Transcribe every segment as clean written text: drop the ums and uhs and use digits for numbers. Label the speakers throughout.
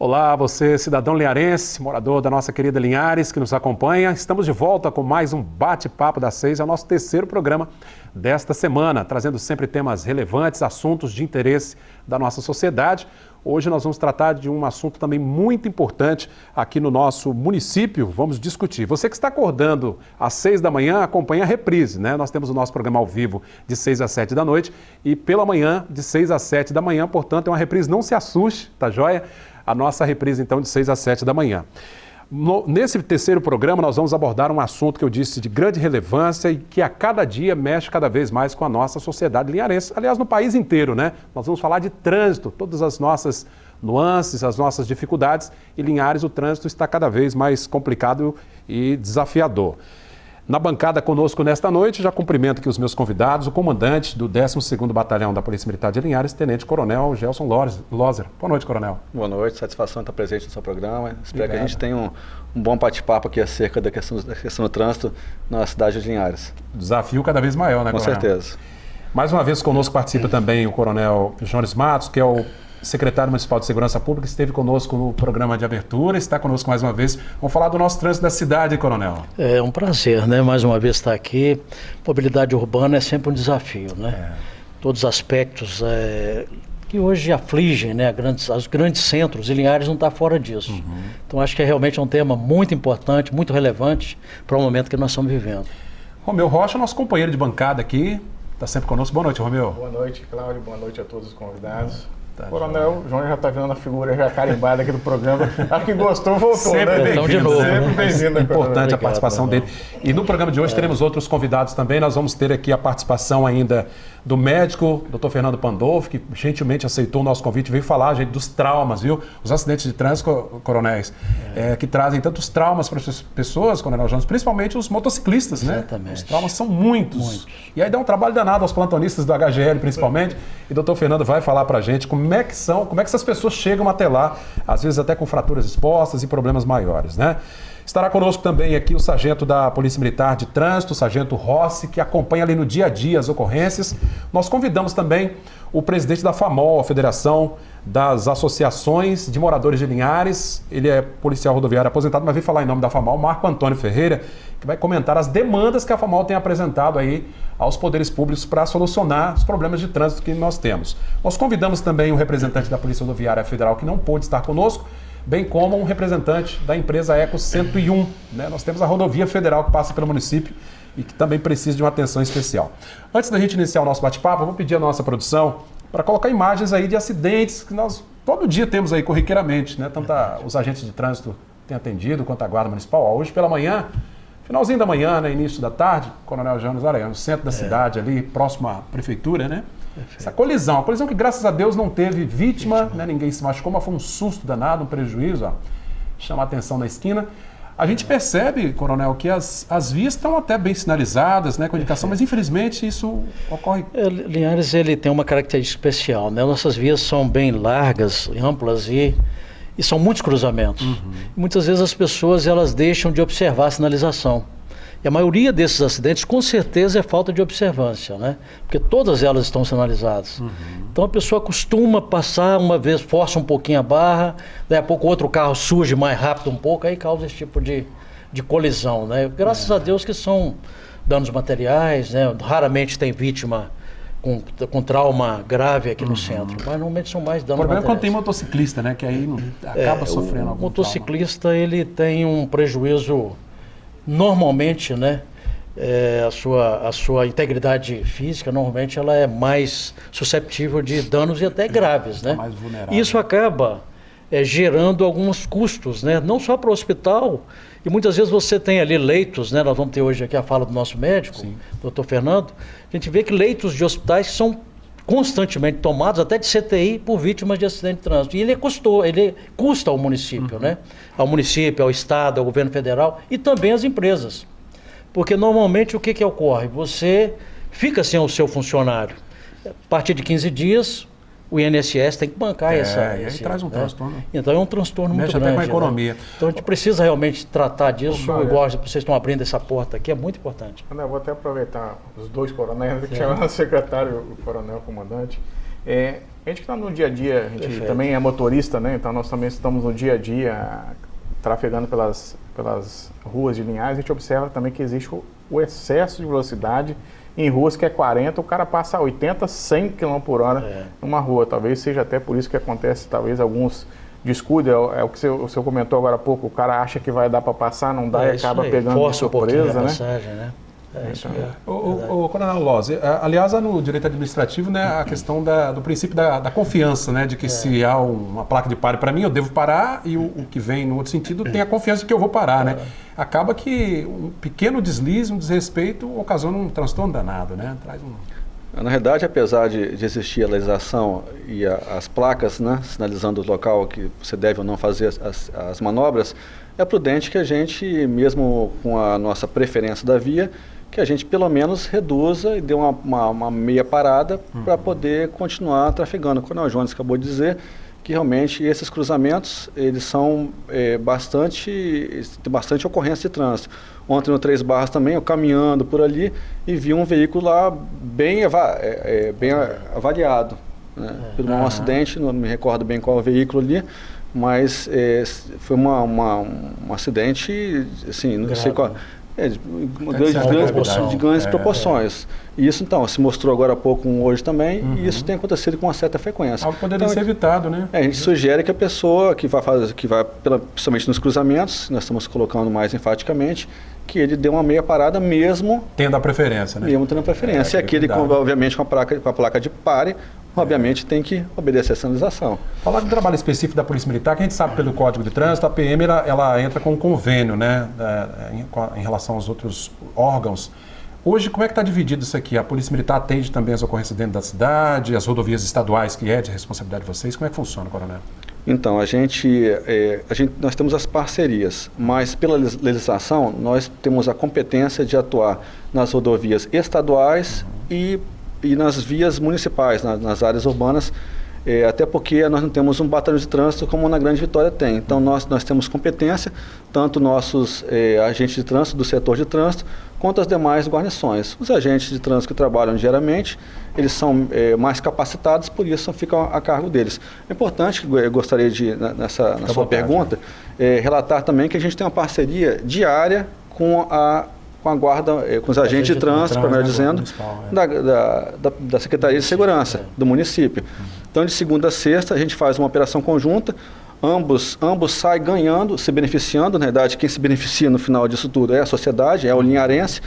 Speaker 1: Olá, você cidadão linharense, morador da nossa querida Linhares, que nos acompanha. Estamos de volta com mais um Bate-Papo das 6, é o nosso terceiro programa desta semana, trazendo sempre temas relevantes, assuntos de interesse da nossa sociedade. Hoje nós vamos tratar de um assunto também muito importante aqui no nosso município. Vamos discutir. Você que está acordando às 6 da manhã, acompanha a reprise, né? Nós temos o nosso programa ao vivo de 6 às 7 da noite e pela manhã de 6 às 7 da manhã, portanto é uma reprise, não se assuste, tá joia? A nossa reprise, então, de 6 às 7 da manhã. Nesse terceiro programa, nós vamos abordar um assunto que eu disse de grande relevância e que a cada dia mexe cada vez mais com a nossa sociedade linharense. Aliás, no país inteiro, né? Nós vamos falar de trânsito, todas as nossas nuances, as nossas dificuldades. E Linhares, o trânsito está cada vez mais complicado e desafiador. Na bancada conosco nesta noite, já cumprimento aqui os meus convidados, o comandante do 12º Batalhão da Polícia Militar de Linhares, Tenente Coronel Gelson Lozer. Boa noite, Coronel.
Speaker 2: Boa noite, satisfação em estar presente no seu programa. Espero que a gente tenha um bom bate-papo aqui acerca da questão do trânsito na cidade de Linhares.
Speaker 1: Desafio cada vez maior, né, Coronel?
Speaker 2: Com certeza.
Speaker 1: Mais uma vez conosco participa também o Coronel Jones Matos, que é o secretário municipal de Segurança Pública, esteve conosco no programa de abertura, está conosco mais uma vez. Vamos falar do nosso trânsito da cidade, Coronel.
Speaker 3: É um prazer, né? Mais uma vez estar aqui. Mobilidade urbana é sempre um desafio, né? Todos os aspectos que hoje afligem, né? Os grandes centros, e Linhares não está fora disso. Então acho que realmente é um tema muito importante, muito relevante para o momento que nós estamos vivendo.
Speaker 1: Romeu Rocha, nosso companheiro de bancada aqui, está sempre conosco. Boa noite, Romeu.
Speaker 4: Boa noite, Cláudio. Boa noite a todos os convidados. Coronel João já está vendo a figura já carimbada aqui do programa. Acho que gostou, voltou,
Speaker 1: sempre
Speaker 4: né?
Speaker 1: Bem-vindo,
Speaker 3: de novo.
Speaker 4: Sempre bem-vindo.
Speaker 1: Importante a participação dele. E no programa de hoje teremos outros convidados também. Nós vamos ter aqui a participação ainda do médico, Dr. Fernando Pandolfo, que gentilmente aceitou o nosso convite, veio falar, gente, dos traumas, viu? Os acidentes de trânsito, coronéis, que trazem tantos traumas para as pessoas, Coronel Jones, principalmente os motociclistas, né?
Speaker 3: Exatamente.
Speaker 1: Os traumas são muitos. E aí dá um trabalho danado aos plantonistas do HGL, principalmente. E o Dr. Fernando vai falar para a gente como é que essas pessoas chegam até lá, às vezes até com fraturas expostas e problemas maiores, né? Estará conosco também aqui o sargento da Polícia Militar de Trânsito, o sargento Rossi, que acompanha ali no dia a dia as ocorrências. Nós convidamos também o presidente da FAMOL, a Federação das Associações de Moradores de Linhares. Ele é policial rodoviário aposentado, mas veio falar em nome da FAMOL, Marco Antônio Ferreira, que vai comentar as demandas que a FAMOL tem apresentado aí aos poderes públicos para solucionar os problemas de trânsito que nós temos. Nós convidamos também o representante da Polícia Rodoviária Federal, que não pôde estar conosco, bem como um representante da empresa Eco 101. Né? Nós temos a rodovia federal que passa pelo município e que também precisa de uma atenção especial. Antes da gente iniciar o nosso bate-papo, eu vou pedir à nossa produção para colocar imagens aí de acidentes que nós todo dia temos aí corriqueiramente, né? Tanto os agentes de trânsito têm atendido quanto a Guarda Municipal. Hoje pela manhã, finalzinho da manhã, né, início da tarde, Coronel Jones Aranha, no centro da cidade ali, próximo à prefeitura, né? Essa colisão, a colisão que graças a Deus não teve vítima, né? Ninguém se machucou, mas foi um susto danado, um prejuízo, ó. Chama a atenção na esquina. A gente percebe, Coronel, que as vias estão até bem sinalizadas, né, com indicação, mas infelizmente isso ocorre.
Speaker 3: Linhares, ele tem uma característica especial, né? Nossas vias são bem largas, amplas e são muitos cruzamentos. E muitas vezes as pessoas elas deixam de observar a sinalização. E a maioria desses acidentes, com certeza, é falta de observância, né? Porque todas elas estão sinalizadas. Então a pessoa costuma passar uma vez, força um pouquinho a barra, daí a pouco outro carro surge mais rápido um pouco, aí causa esse tipo de colisão, né? Graças a Deus que são danos materiais, né? Raramente tem vítima com trauma grave aqui no centro, mas normalmente são mais danos materiais. O problema é quando
Speaker 1: tem motociclista, né? Que aí acaba sofrendo algum
Speaker 3: motociclista, ele tem um prejuízo. Normalmente, né, a sua integridade física, normalmente ela é mais susceptível de danos e até graves, né?
Speaker 1: Mais vulnerável.
Speaker 3: Isso acaba gerando alguns custos, né? Não só para o hospital, e muitas vezes você tem ali leitos, né? Nós vamos ter hoje aqui a fala do nosso médico, Dr. Fernando. A gente vê que leitos de hospitais são constantemente tomados, até de CTI, por vítimas de acidente de trânsito. E ele custa ao município, né? Ao município, ao Estado, ao governo federal e também às empresas. Porque normalmente o que ocorre? Você fica sem o seu funcionário. A partir de 15 dias, o INSS tem que bancar
Speaker 1: e aí traz um transtorno.
Speaker 3: Então é um transtorno muito grande.
Speaker 1: Mexe até com a economia.
Speaker 3: Né? Então a gente precisa realmente tratar disso, igual vocês estão abrindo essa porta aqui, é muito importante.
Speaker 4: Eu vou até aproveitar os dois coronéis, que chamam o secretário, o coronel, o comandante. A gente que está no dia a dia, a gente também é motorista, né? Então nós também estamos no dia a dia trafegando pelas ruas de Linhares. A gente observa também que existe o excesso de velocidade em ruas que é 40, o cara passa a 80, 100 km por hora numa rua. Talvez seja até por isso que acontece, talvez, alguns descuidos. É o que o senhor comentou agora há pouco, o cara acha que vai dar para passar, não dá e acaba pegando de surpresa, né?
Speaker 3: Passagem, né? Isso mesmo.
Speaker 1: O Coronel Lozzi, aliás, no direito administrativo, né, a questão do princípio da confiança, né, de que se há uma placa de pare para mim, eu devo parar, e o que vem no outro sentido tem a confiança de que eu vou parar, né? Acaba que um pequeno deslize, um desrespeito, ocasiona um transtorno danado, né? Traz
Speaker 2: Na realidade, apesar de existir a legislação e as placas, né, sinalizando o local que você deve ou não fazer as manobras, é prudente que a gente, mesmo com a nossa preferência da via, que a gente pelo menos reduza e dê uma meia parada para poder continuar trafegando. O Coronel Jones acabou de dizer que realmente esses cruzamentos, eles são tem bastante ocorrência de trânsito. Ontem no 3 Barras também, eu caminhando por ali e vi um veículo lá bem avaliado, né? Por um acidente, não me recordo bem qual o veículo ali, mas foi um acidente, assim, não sei qual... de grandes proporções. E isso, então, se mostrou agora há pouco hoje também, e isso tem acontecido com uma certa frequência.
Speaker 1: Algo poderia ser evitado, né?
Speaker 2: A gente sugere que a pessoa que vai principalmente nos cruzamentos, nós estamos colocando mais enfaticamente, que ele dê uma meia parada mesmo...
Speaker 1: Tendo a preferência, né?
Speaker 2: Mesmo tendo a preferência. E aquele, obviamente, com a placa de pare, obviamente tem que obedecer a sinalização.
Speaker 1: Falar do trabalho específico da Polícia Militar, que a gente sabe pelo Código de Trânsito, a PM ela entra com um convênio, né, em relação aos outros órgãos. Hoje, como é que está dividido isso aqui? A Polícia Militar atende também as ocorrências dentro da cidade, as rodovias estaduais, que é de responsabilidade de vocês. Como é que funciona, Coronel?
Speaker 2: Então, nós temos as parcerias, mas pela legislação nós temos a competência de atuar nas rodovias estaduais e nas vias municipais, nas áreas urbanas, até porque nós não temos um batalhão de trânsito como na Grande Vitória tem. Então nós temos competência, tanto nossos agentes de trânsito do setor de trânsito, quanto as demais guarnições. Os agentes de trânsito que trabalham diariamente, eles são mais capacitados, por isso ficam a cargo deles. É importante, eu gostaria de, na sua pergunta, relatar também que a gente tem uma parceria diária com a guarda, com os agentes de trânsito, melhor dizendo, da Secretaria de Segurança do município. Então, de segunda a sexta, a gente faz uma operação conjunta, ambos saem ganhando, se beneficiando. Na verdade, quem se beneficia no final disso tudo é a sociedade, é o linharense.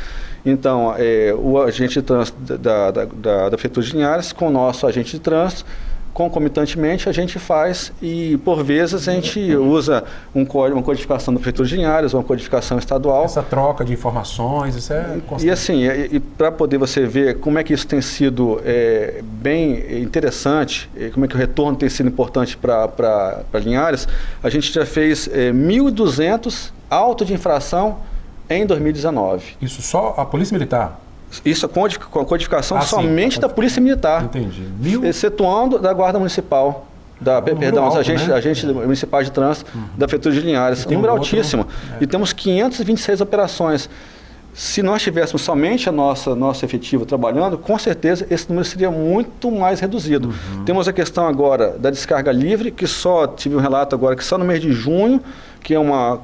Speaker 2: Então, o agente de trânsito da Prefeitura de Linhares com o nosso agente de trânsito, concomitantemente a gente faz, e por vezes a gente usa uma codificação da Prefeitura de Linhares, uma codificação estadual.
Speaker 1: Essa troca de informações, isso é constante.
Speaker 2: E assim, para poder você ver como é que isso tem sido bem interessante, como é que o retorno tem sido importante para Linhares, a gente já fez 1.200 autos de infração em 2019.
Speaker 1: Isso só a Polícia Militar?
Speaker 2: Isso com a codificação somente da Polícia Militar.
Speaker 1: Entendi.
Speaker 2: Excetuando da Guarda Municipal, os agentes municipais de trânsito da Prefeitura de Linhares. Um número altíssimo. E temos 526 operações. Se nós tivéssemos somente nosso efetivo trabalhando, com certeza esse número seria muito mais reduzido. Temos a questão agora da descarga livre, que só tive um relato agora que só no mês de junho, que é uma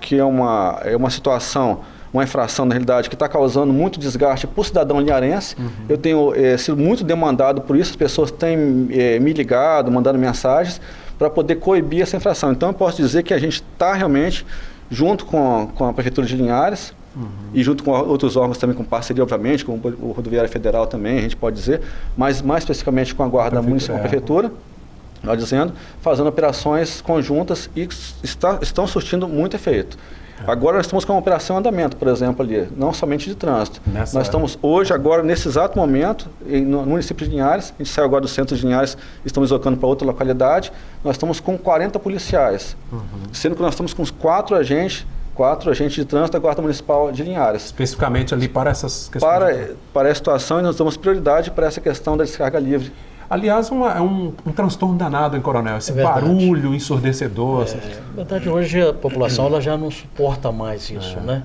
Speaker 2: situação, uma infração, na realidade, que está causando muito desgaste para o cidadão linharense. Eu tenho sido muito demandado por isso, as pessoas têm me ligado, mandando mensagens para poder coibir essa infração. Então, eu posso dizer que a gente está realmente, junto com a Prefeitura de Linhares, e junto com outros órgãos também, com parceria, obviamente, com o Rodoviária Federal também, a gente pode dizer, mas mais especificamente com a Guarda Municipal, a Prefeitura, fazendo operações conjuntas e estão surtindo muito efeito. Agora nós estamos com uma operação em andamento, por exemplo, ali, não somente de trânsito. Nós estamos hoje, agora, nesse exato momento, no município de Linhares, a gente saiu agora do centro de Linhares, estamos deslocando para outra localidade, nós estamos com 40 policiais, sendo que nós estamos com 4 agentes de trânsito da Guarda Municipal de Linhares.
Speaker 1: Especificamente ali para essas questões?
Speaker 2: Para a situação, e nós damos prioridade para essa questão da descarga livre.
Speaker 1: Aliás, é um transtorno danado, hein, Coronel? Esse barulho ensurdecedor.
Speaker 3: Na verdade, hoje a população ela já não suporta mais isso, né?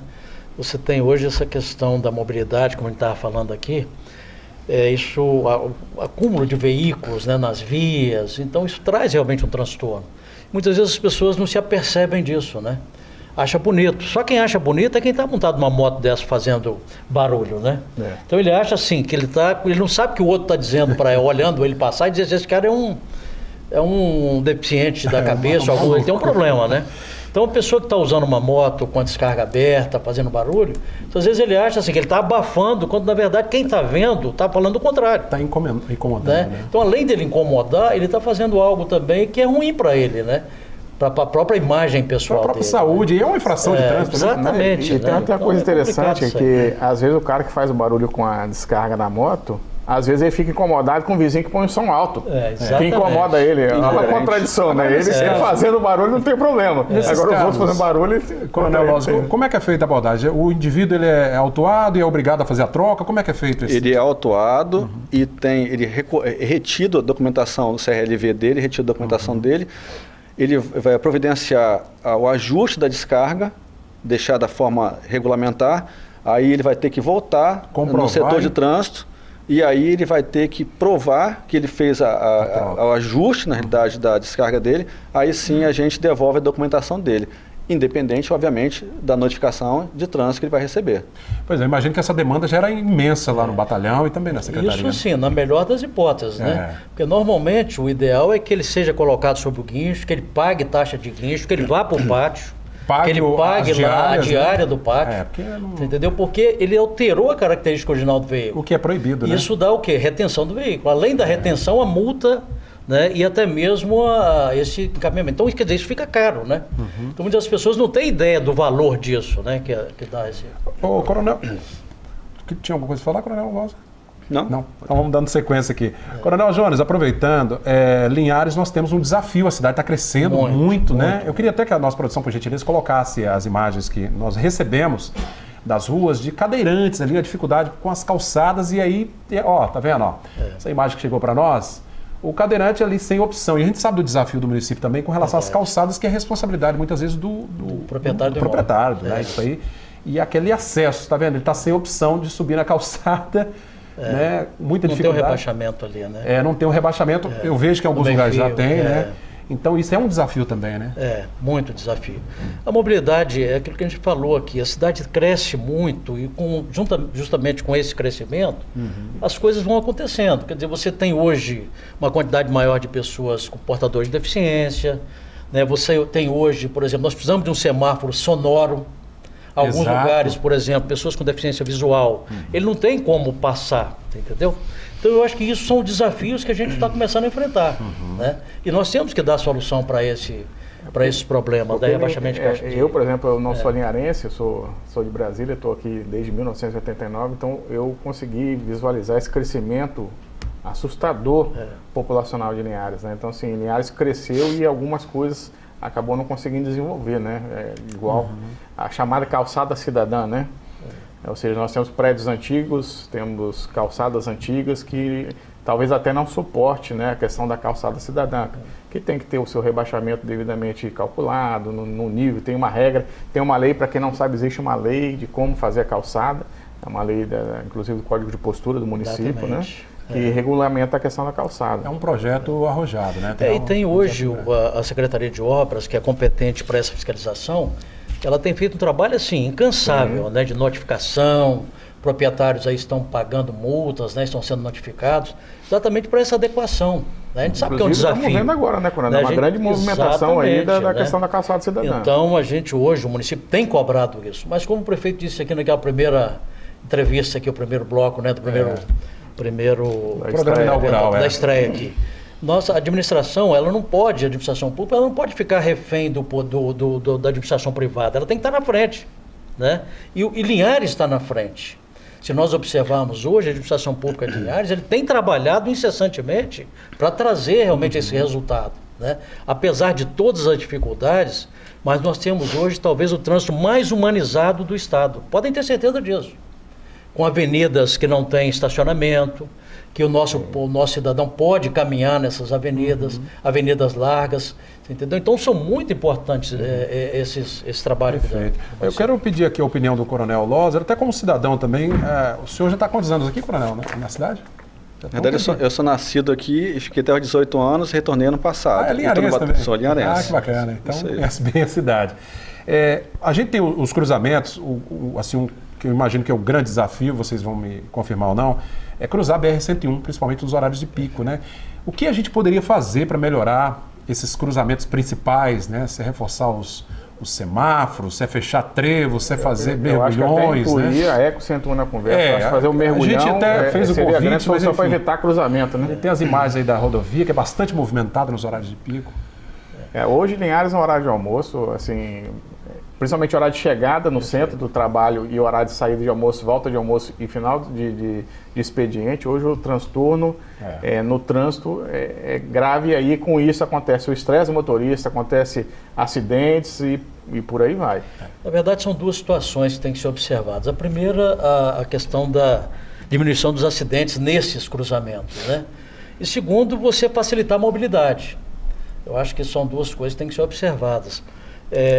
Speaker 3: Você tem hoje essa questão da mobilidade, como a gente estava falando aqui, acúmulo de veículos, né, nas vias, então isso traz realmente um transtorno. Muitas vezes as pessoas não se apercebem disso, né? Acha bonito. Só quem acha bonito é quem está montado numa moto dessa fazendo barulho, né? Então ele acha assim, que ele não sabe que o outro está dizendo para olhando ele passar e dizer esse cara é um deficiente da cabeça, ele tem um problema, né? Então a pessoa que está usando uma moto com a descarga aberta, fazendo barulho, às vezes ele acha assim, que ele está abafando, quando na verdade quem está vendo está falando o contrário.
Speaker 1: Está incomodando, né?
Speaker 3: Então além dele incomodar, ele está fazendo algo também que é ruim para ele, né? Para a própria imagem pessoal
Speaker 1: para a própria
Speaker 3: dele,
Speaker 1: saúde, e é uma infração de trânsito,
Speaker 3: exatamente,
Speaker 4: né? E tem outra coisa interessante, que às vezes o cara que faz o barulho com a descarga da moto, às vezes ele fica incomodado com o vizinho que põe o som alto. Que incomoda ele. É uma contradição, né? Ele fazendo barulho não tem problema. Agora os outros fazendo barulho...
Speaker 1: Coronel Lozzi, como é que é feita a abordagem? O indivíduo ele é autuado e é obrigado a fazer a troca? Como é que é feito isso?
Speaker 2: Ele é autuado e ele é retido a documentação do CRLV dele, retido a documentação dele. Ele vai providenciar o ajuste da descarga, deixar da forma regulamentar, aí ele vai ter que voltar no setor de trânsito, e aí ele vai ter que provar que ele fez o ajuste, na realidade, da descarga dele, aí sim a gente devolve a documentação dele, independente, obviamente, da notificação de trânsito que ele vai receber.
Speaker 1: Pois é, eu imagino que essa demanda já era imensa lá no batalhão e também na secretaria.
Speaker 3: Isso sim, na melhor das hipóteses, né? Porque normalmente o ideal é que ele seja colocado sobre o guincho, que ele pague taxa de guincho, que ele vá para o pátio, que ele pague lá a diária do pátio, entendeu? Porque ele alterou a característica original do veículo.
Speaker 1: O que é proibido, né?
Speaker 3: Isso dá o quê? Retenção do veículo. Além da retenção, a multa, né? E até mesmo esse encaminhamento. Então, quer dizer, isso fica caro, né? Então, muitas pessoas não têm ideia do valor disso, né? Que dá esse...
Speaker 1: Ô, Coronel, tinha alguma coisa para falar, Coronel Lozzi?
Speaker 2: Não.
Speaker 1: Então vamos dando sequência aqui. Coronel Jones, aproveitando, Linhares nós temos um desafio, a cidade está crescendo muito, né? Eu queria até que a nossa produção, por gentileza, colocasse as imagens que nós recebemos das ruas de cadeirantes ali, a dificuldade com as calçadas, e aí, tá vendo, essa imagem que chegou para nós, o cadeirante ali sem opção. E a gente sabe do desafio do município também com relação às calçadas, que é responsabilidade muitas vezes do proprietário, né? Isso aí. E aquele acesso, tá vendo? Ele está sem opção de subir na calçada. Né? Muita dificuldade.
Speaker 3: Não tem um rebaixamento ali, né?
Speaker 1: Não tem um rebaixamento. Eu vejo que em alguns lugares já tem, né? Então isso é um desafio também, né?
Speaker 3: Muito desafio. A mobilidade é aquilo que a gente falou aqui. A cidade cresce muito e justamente com esse crescimento, as coisas vão acontecendo. Quer dizer, você tem hoje uma quantidade maior de pessoas com portadores de deficiência, né? Você tem hoje, por exemplo, nós precisamos de um semáforo sonoro. Alguns lugares, por exemplo, pessoas com deficiência visual, ele não tem como passar, entendeu? Então eu acho que isso são desafios que a gente está começando a enfrentar, né? E nós temos que dar solução para esses problemas, daí rebaixamento de caixa.
Speaker 4: Eu, por exemplo, eu não sou linharense, eu sou de Brasília, estou aqui desde 1989, então eu consegui visualizar esse crescimento assustador populacional de Linhares, né? Então, assim, Linhares cresceu e algumas coisas acabou não conseguindo desenvolver, né? Igual a chamada calçada cidadã, né? Ou seja, nós temos prédios antigos, temos calçadas antigas que talvez até não suporte, né, a questão da calçada cidadã, que tem que ter o seu rebaixamento devidamente calculado, no nível, tem uma regra, tem uma lei, para quem não sabe, existe uma lei de como fazer a calçada, é uma lei, inclusive, do Código de Postura do município, né? Que regulamenta a questão da calçada.
Speaker 1: É um projeto arrojado, né?
Speaker 3: E tem hoje a Secretaria de Obras, que é competente para essa fiscalização, ela tem feito um trabalho assim, incansável, né, de notificação, proprietários aí estão pagando multas, né, estão sendo notificados, exatamente para essa adequação. Né? A gente sabe que é um desafio.
Speaker 4: Estamos vendo agora, né, Coronel? Uma grande movimentação aí da questão da calçada cidadã.
Speaker 3: Então, a gente hoje, o município tem cobrado isso, mas como o prefeito disse aqui naquela primeira entrevista, aqui, o primeiro bloco, né, do primeiro
Speaker 1: programa inaugural,
Speaker 3: da estreia aqui. Nossa administração, a administração pública, ela não pode ficar refém da administração privada, ela tem que estar na frente, né? E Linhares está na frente. Se nós observarmos hoje, a administração pública de Linhares, ele tem trabalhado incessantemente para trazer realmente esse resultado, né? Apesar de todas as dificuldades, mas nós temos hoje talvez o trânsito mais humanizado do Estado. Podem ter certeza disso. com avenidas que não têm estacionamento, que o nosso cidadão pode caminhar nessas avenidas, avenidas largas, entendeu? Então são muito importantes esse trabalho.
Speaker 1: Perfeito. Eu quero pedir aqui a opinião do Coronel Loser, até como cidadão também. O senhor já está há quantos anos aqui, Coronel, né? Na cidade?
Speaker 2: Na verdade, eu sou nascido aqui e fiquei até os 18 anos e retornei ano passado.
Speaker 1: É linharense também?
Speaker 2: Sou linharense.
Speaker 1: Ah, que bacana. Então, conhece bem a cidade. A gente tem os cruzamentos, que eu imagino que é o grande desafio, vocês vão me confirmar ou não, é cruzar a BR-101, principalmente nos horários de pico, né? O que a gente poderia fazer para melhorar esses cruzamentos principais, né? Se é reforçar os semáforos, se é fechar trevos, se é fazer mergulhões,
Speaker 4: eu acho que até incluir
Speaker 1: né?
Speaker 4: a Eco 101 na conversa, acho que fazer o mergulhão.
Speaker 1: A gente até fez o
Speaker 4: seria
Speaker 1: convite,
Speaker 4: grande solução para evitar cruzamento, né?
Speaker 1: Tem as imagens aí da rodovia, que é bastante movimentada nos horários de pico.
Speaker 4: Hoje, Linhares, no horário de almoço, assim, principalmente horário de chegada no centro do trabalho e horário de saída de almoço, volta de almoço e final de expediente, hoje o transtorno no trânsito é grave, e aí com isso acontece o estresse do motorista, acontece acidentes e por aí vai.
Speaker 3: Na verdade, são duas situações que têm que ser observadas. A primeira, a questão da diminuição dos acidentes nesses cruzamentos, né? E segundo, você facilitar a mobilidade. Eu acho que são duas coisas que têm que ser observadas.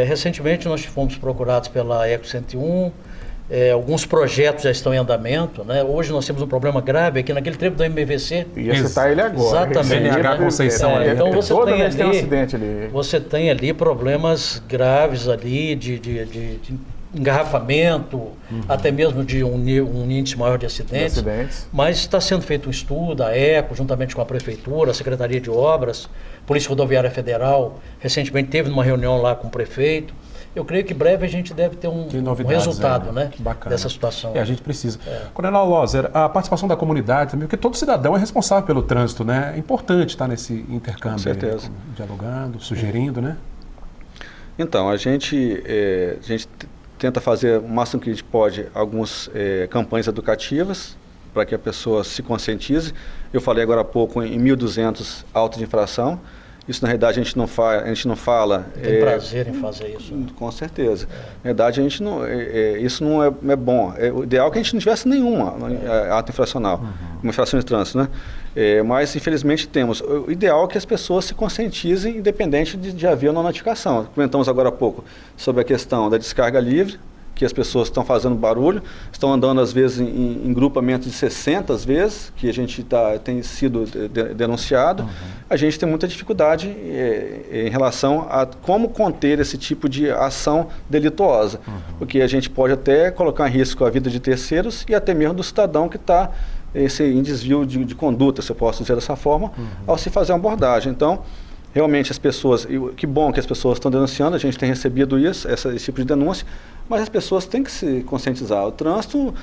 Speaker 3: Recentemente nós fomos procurados pela Eco 101, alguns projetos já estão em andamento, né? Hoje nós temos um problema grave aqui naquele trevo do MVC.
Speaker 4: Ia citar ele agora.
Speaker 3: Exatamente.
Speaker 1: NH Conceição ali.
Speaker 3: Então você
Speaker 4: toda
Speaker 3: tem
Speaker 4: vez
Speaker 3: ali,
Speaker 4: tem um acidente ali.
Speaker 3: Você tem ali problemas graves ali de engarrafamento, até mesmo de um índice maior de acidentes. Mas está sendo feito um estudo, a ECO, juntamente com a Prefeitura, a Secretaria de Obras, Polícia Rodoviária Federal, recentemente teve uma reunião lá com o prefeito. Eu creio que breve a gente deve ter um resultado, né, dessa situação.
Speaker 1: A gente precisa. Coronel Loser, a participação da comunidade também, porque todo cidadão é responsável pelo trânsito, né? É importante estar nesse intercâmbio,
Speaker 2: com certeza.
Speaker 1: Dialogando, sugerindo, né?
Speaker 2: Então, a gente tenta fazer o máximo que a gente pode algumas campanhas educativas para que a pessoa se conscientize. Eu falei agora há pouco em 1.200 autos de infração. Isso, na realidade, a gente não fala...
Speaker 3: Tem prazer em fazer isso. Né?
Speaker 2: Com certeza. Na verdade, a gente não, isso não é bom. O ideal é que a gente não tivesse nenhuma ato infracional, uma infração de trânsito, né? Mas, infelizmente, temos. O ideal é que as pessoas se conscientizem, independente de haver uma notificação. Comentamos agora há pouco sobre a questão da descarga livre, que as pessoas estão fazendo barulho, estão andando às vezes em grupamento de 60 às vezes, que a gente tem sido denunciado. A gente tem muita dificuldade em relação a como conter esse tipo de ação delituosa, porque a gente pode até colocar em risco a vida de terceiros e até mesmo do cidadão que está em desvio de conduta, se eu posso dizer dessa forma, ao se fazer uma abordagem. Então, realmente as pessoas, que bom que as pessoas estão denunciando, a gente tem recebido esse tipo de denúncia, mas as pessoas têm que se conscientizar. O trânsito,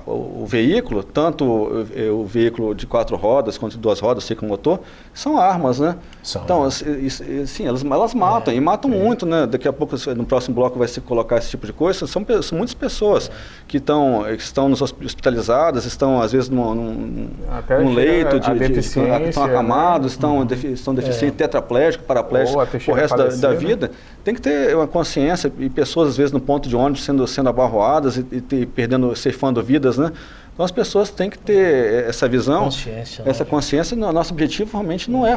Speaker 2: o veículo, tanto o veículo de 4 rodas quanto de 2 rodas, ciclomotor, são armas, né? Então, sim, elas matam, e matam muito, né? Daqui a pouco, no próximo bloco, vai se colocar esse tipo de coisa. São muitas pessoas que estão hospitalizadas, estão, às vezes, num leito, estão acamados, estão deficientes, tetraplégicos, paraplégicos, o resto da vida. Tem que ter uma consciência, e pessoas, às vezes, no ponto de ônibus sendo abarroadas e ceifando vidas, né? Então, as pessoas têm que ter essa visão, essa consciência. Nosso objetivo realmente não é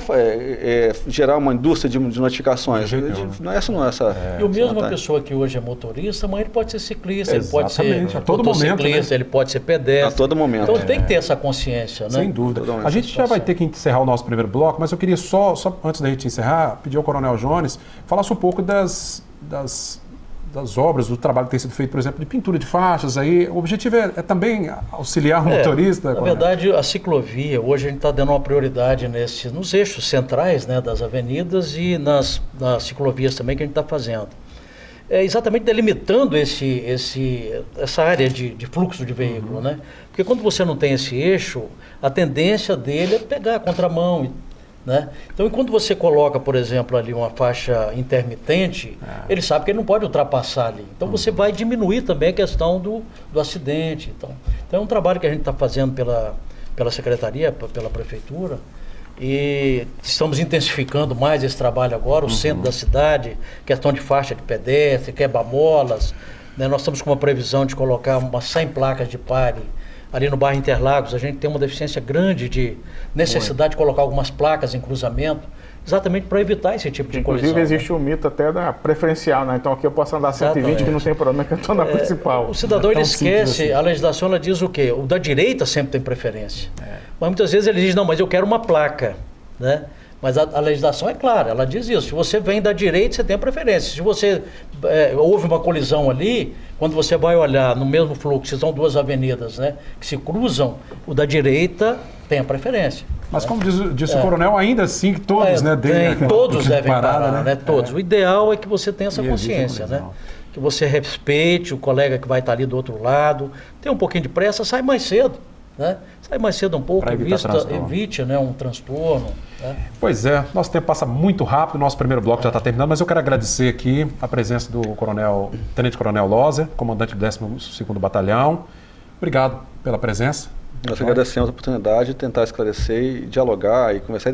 Speaker 2: gerar uma indústria de notificações.
Speaker 3: E o mesmo a pessoa que hoje é motorista, mas ele pode ser ciclista, ele pode ser
Speaker 1: motociclista,
Speaker 3: ele pode ser pedestre.
Speaker 2: A todo momento.
Speaker 3: Então, tem que ter essa consciência, né?
Speaker 1: Sem dúvida. A gente já vai ter que encerrar o nosso primeiro bloco, mas eu queria só antes da gente encerrar, pedir ao Coronel Jones falasse um pouco das obras, do trabalho que tem sido feito, por exemplo, de pintura de faixas. Aí, o objetivo é também auxiliar o motorista?
Speaker 3: Na verdade, a ciclovia, hoje a gente está dando uma prioridade nos eixos centrais, né, das avenidas e nas ciclovias também que a gente está fazendo. Exatamente delimitando essa área de fluxo de veículo, né? Porque quando você não tem esse eixo, a tendência dele é pegar a contramão, né? Então, enquanto você coloca, por exemplo, ali uma faixa intermitente, ele sabe que ele não pode ultrapassar ali. Então, você vai diminuir também a questão do acidente. Então, é um trabalho que a gente está fazendo pela Secretaria, pela Prefeitura, e estamos intensificando mais esse trabalho agora, o centro da cidade, questão de faixa de pedestre, quebra-molas, né? Nós estamos com uma previsão de colocar umas 100 placas de pare ali no bairro Interlagos. A gente tem uma deficiência grande de necessidade de colocar algumas placas em cruzamento, exatamente para evitar esse tipo de colisão.
Speaker 4: Inclusive existe o mito até da preferencial, né? Então aqui eu posso andar 120 que não tem problema, que eu estou na principal.
Speaker 3: O cidadão ele esquece, a legislação ela diz o quê? O da direita sempre tem preferência. Mas muitas vezes ele diz, não, mas eu quero uma placa, né? Mas a legislação é clara, ela diz isso. Se você vem da direita, você tem a preferência. Se você houve uma colisão ali, quando você vai olhar no mesmo fluxo, são duas avenidas, né, que se cruzam, o da direita tem a preferência.
Speaker 1: Mas como disse o coronel, ainda assim todos, né?
Speaker 3: Todos devem parar, né? Todos.
Speaker 1: É.
Speaker 3: O ideal é que você tenha essa consciência, né? Que você respeite o colega que vai estar ali do outro lado, tenha um pouquinho de pressa, sai mais cedo, né? Sai mais cedo um pouco, evite, né, um transtorno. Né?
Speaker 1: Pois é, nosso tempo passa muito rápido, nosso primeiro bloco já está terminando, mas eu quero agradecer aqui a presença do Tenente Coronel Loser, comandante do 12º Batalhão. Obrigado pela presença.
Speaker 2: Nós agradecemos a oportunidade de tentar esclarecer e dialogar e conversar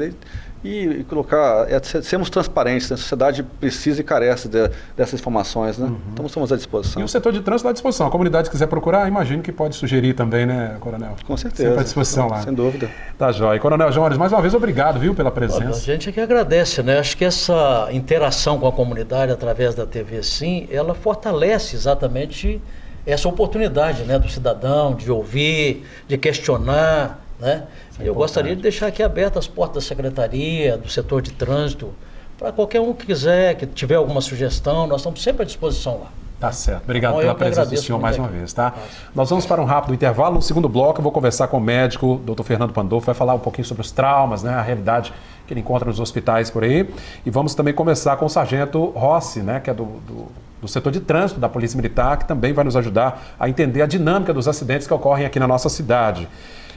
Speaker 2: e colocar, sermos transparentes, né? A sociedade precisa e carece dessas informações, né? Então estamos à disposição.
Speaker 1: E o setor de trânsito está à disposição. A comunidade quiser procurar, imagino que pode sugerir também, né, Coronel?
Speaker 2: Com certeza.
Speaker 1: Sempre à disposição lá.
Speaker 2: Sem dúvida.
Speaker 1: Tá jóia. Coronel Jones, mais uma vez, obrigado, viu, pela presença.
Speaker 3: A gente é que agradece, né? Acho que essa interação com a comunidade através da TV Sim, ela fortalece exatamente essa oportunidade, né, do cidadão de ouvir, de questionar, né? Eu gostaria de deixar aqui abertas as portas da secretaria, do setor de trânsito, para qualquer um que quiser, que tiver alguma sugestão, nós estamos sempre à disposição lá.
Speaker 1: Tá certo. Obrigado pela presença do senhor mais uma vez, tá? Nós vamos para um rápido intervalo. No segundo bloco, eu vou conversar com o médico, Dr. Fernando Pandolfo, vai falar um pouquinho sobre os traumas, né, a realidade que ele encontra nos hospitais por aí. E vamos também começar com o sargento Rossi, né, que é do setor de trânsito da Polícia Militar, que também vai nos ajudar a entender a dinâmica dos acidentes que ocorrem aqui na nossa cidade.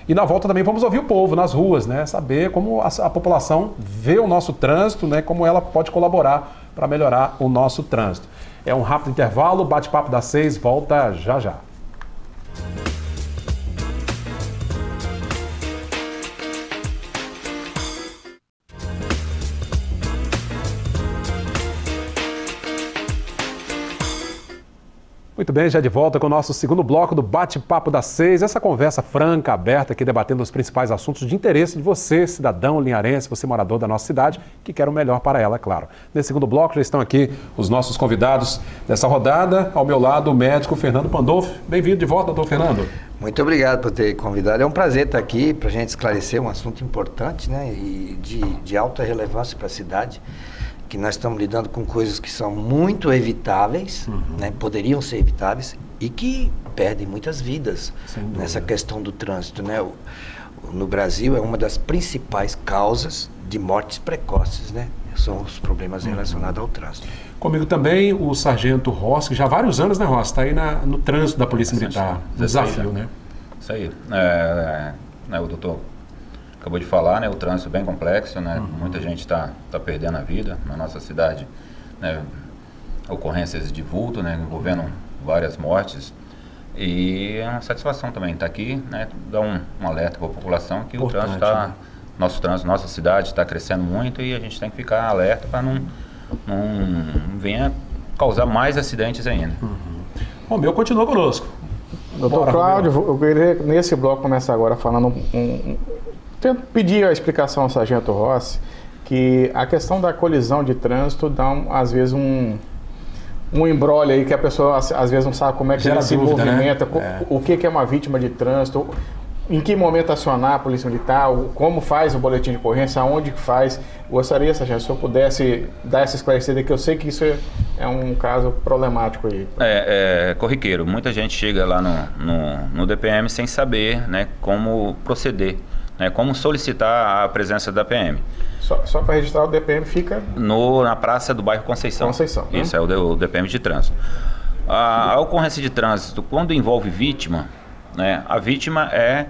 Speaker 1: E na volta também vamos ouvir o povo nas ruas, né, saber como a população vê o nosso trânsito, né, como ela pode colaborar para melhorar o nosso trânsito. É um rápido intervalo, bate-papo das 6, volta já já. Muito bem, já de volta com o nosso segundo bloco do Bate-Papo das 6. Essa conversa franca, aberta, aqui debatendo os principais assuntos de interesse de você, cidadão linharense, você morador da nossa cidade, que quer o melhor para ela, claro. Nesse segundo bloco já estão aqui os nossos convidados dessa rodada. Ao meu lado, o médico Fernando Pandolfo. Bem-vindo de volta, doutor Fernando.
Speaker 5: Muito obrigado por ter convidado. É um prazer estar aqui para a gente esclarecer um assunto importante, né, e de alta relevância para a cidade, que nós estamos lidando com coisas que são muito evitáveis, né, poderiam ser evitáveis e que perdem muitas vidas nessa questão do trânsito, né? No Brasil é uma das principais causas de mortes precoces, né? São os problemas relacionados ao trânsito.
Speaker 1: Comigo também o sargento Rossi, que já há vários anos, né, Rossi, está aí no trânsito da Polícia Militar. Desafio, né?
Speaker 6: Isso aí. O doutor acabou de falar, né, o trânsito é bem complexo, né, muita gente está perdendo a vida na nossa cidade, né, ocorrências de vulto, né, envolvendo várias mortes, e é uma satisfação também estar aqui, né, dar um alerta para a população que importante, o trânsito nosso trânsito, nossa cidade está crescendo muito e a gente tem que ficar alerta para não venha causar mais acidentes ainda.
Speaker 1: Romeu continua conosco.
Speaker 4: Doutor Cláudio, eu queria nesse bloco começar agora falando pedir a explicação ao sargento Rossi que a questão da colisão de trânsito dá, às vezes, um embrolho aí que a pessoa, às vezes, não sabe como é que ele se movimenta, né? O que é uma vítima de trânsito, em que momento acionar a Polícia Militar, como faz o boletim de ocorrência, aonde que faz. Gostaria, sargento, se eu pudesse dar essa esclarecida, que eu sei que isso é um caso problemático aí.
Speaker 6: É corriqueiro. Muita gente chega lá no DPM sem saber, né, como proceder. Né, como solicitar a presença da PM.
Speaker 4: Só para registrar, o DPM fica...
Speaker 6: na praça do bairro Conceição.
Speaker 4: Né?
Speaker 6: Isso, é o DPM de trânsito. A ocorrência de trânsito, quando envolve vítima, né, a vítima é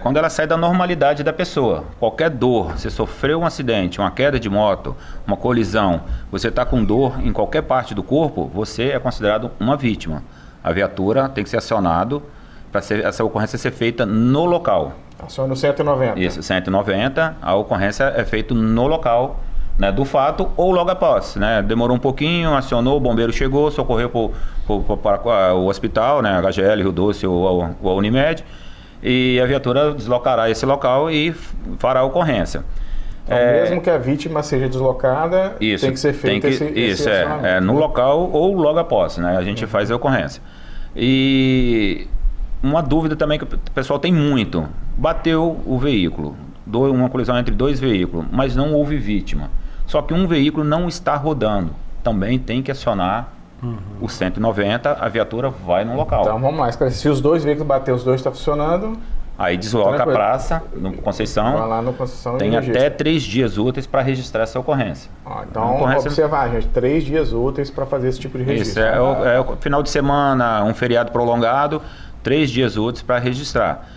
Speaker 6: quando ela sai da normalidade da pessoa. Qualquer dor, você sofreu um acidente, uma queda de moto, uma colisão, você está com dor em qualquer parte do corpo, você é considerado uma vítima. A viatura tem que ser acionado para essa ocorrência ser feita no local.
Speaker 4: Aciona o 190.
Speaker 6: Isso, 190, a ocorrência é feita no local né, do fato ou logo após, né? Demorou um pouquinho, acionou, o bombeiro chegou, socorreu para o hospital, né, HGL, Rio Doce ou a Unimed, e a viatura deslocará esse local e fará a ocorrência.
Speaker 4: Então, mesmo que a vítima seja deslocada,
Speaker 6: isso,
Speaker 4: tem que ser feito esse acionamento.
Speaker 6: no local ou logo após, né? A gente faz a ocorrência. E uma dúvida também que o pessoal tem muito: bateu o veículo, uma colisão entre 2 veículos, mas não houve vítima. Só que um veículo não está rodando. Também tem que acionar o 190, a viatura vai no local.
Speaker 4: Então vamos lá, se os 2 veículos bater, os 2 estão funcionando.
Speaker 6: Aí desloca a praça, no Conceição.
Speaker 4: Vai lá no Conceição,
Speaker 6: tem até 3 dias úteis para registrar essa ocorrência.
Speaker 4: Então, observar, gente, 3 dias úteis para fazer esse tipo de registro.
Speaker 6: Isso, é o final de semana, um feriado prolongado, 3 dias úteis para registrar.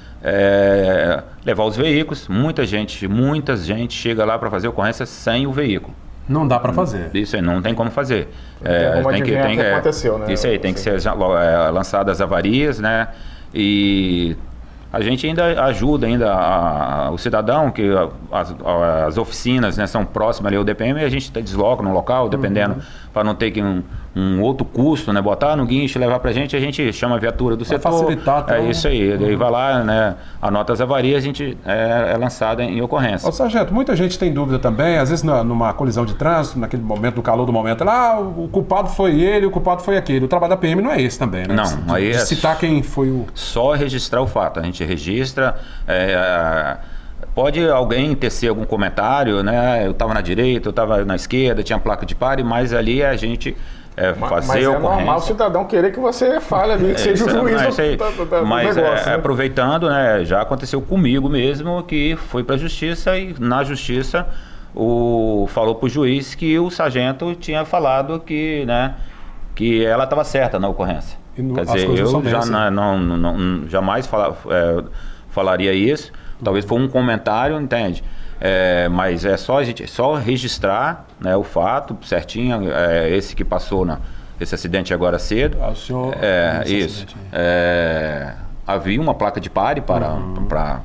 Speaker 6: Levar os veículos, muita gente chega lá para fazer ocorrência sem o veículo.
Speaker 1: Não dá para fazer.
Speaker 6: Isso aí, não tem como fazer.
Speaker 4: Tem que aconteceu, né?
Speaker 6: Isso aí, tem que ser lançadas avarias, né? E a gente ainda ajuda o cidadão, que as oficinas, né, são próximas ali ao DPM, e a gente desloca no local, dependendo, para não ter que um outro custo, né, botar no guincho, levar pra gente, a gente chama a viatura do setor.
Speaker 1: Facilitar também.
Speaker 6: É isso aí, daí vai lá, né, anota as avarias, a gente é lançada em ocorrência.
Speaker 1: Ô, sargento, muita gente tem dúvida também, às vezes numa colisão de trânsito, naquele momento, no calor do momento, o culpado foi ele, o culpado foi aquele. O trabalho da PM não é esse também, né?
Speaker 6: Não, aí
Speaker 1: de citar quem foi o...
Speaker 6: Só registrar o fato, a gente registra, pode alguém tecer algum comentário, né? Eu estava na direita, eu estava na esquerda, tinha placa de pare, mas ali a gente fazer
Speaker 4: mas é normal o cidadão querer que você fale ali, que seja o juiz do negócio. Né?
Speaker 6: Aproveitando, né, já aconteceu comigo mesmo, que foi para a justiça e na justiça falou para o juiz que o sargento tinha falado que, né, que ela estava certa na ocorrência. Quer dizer, eu já jamais falaria isso. Talvez foi um comentário, entende? Mas a gente só registrar, né, o fato certinho, esse que passou esse acidente agora cedo.
Speaker 1: O senhor...
Speaker 6: isso. Havia uma placa de pare para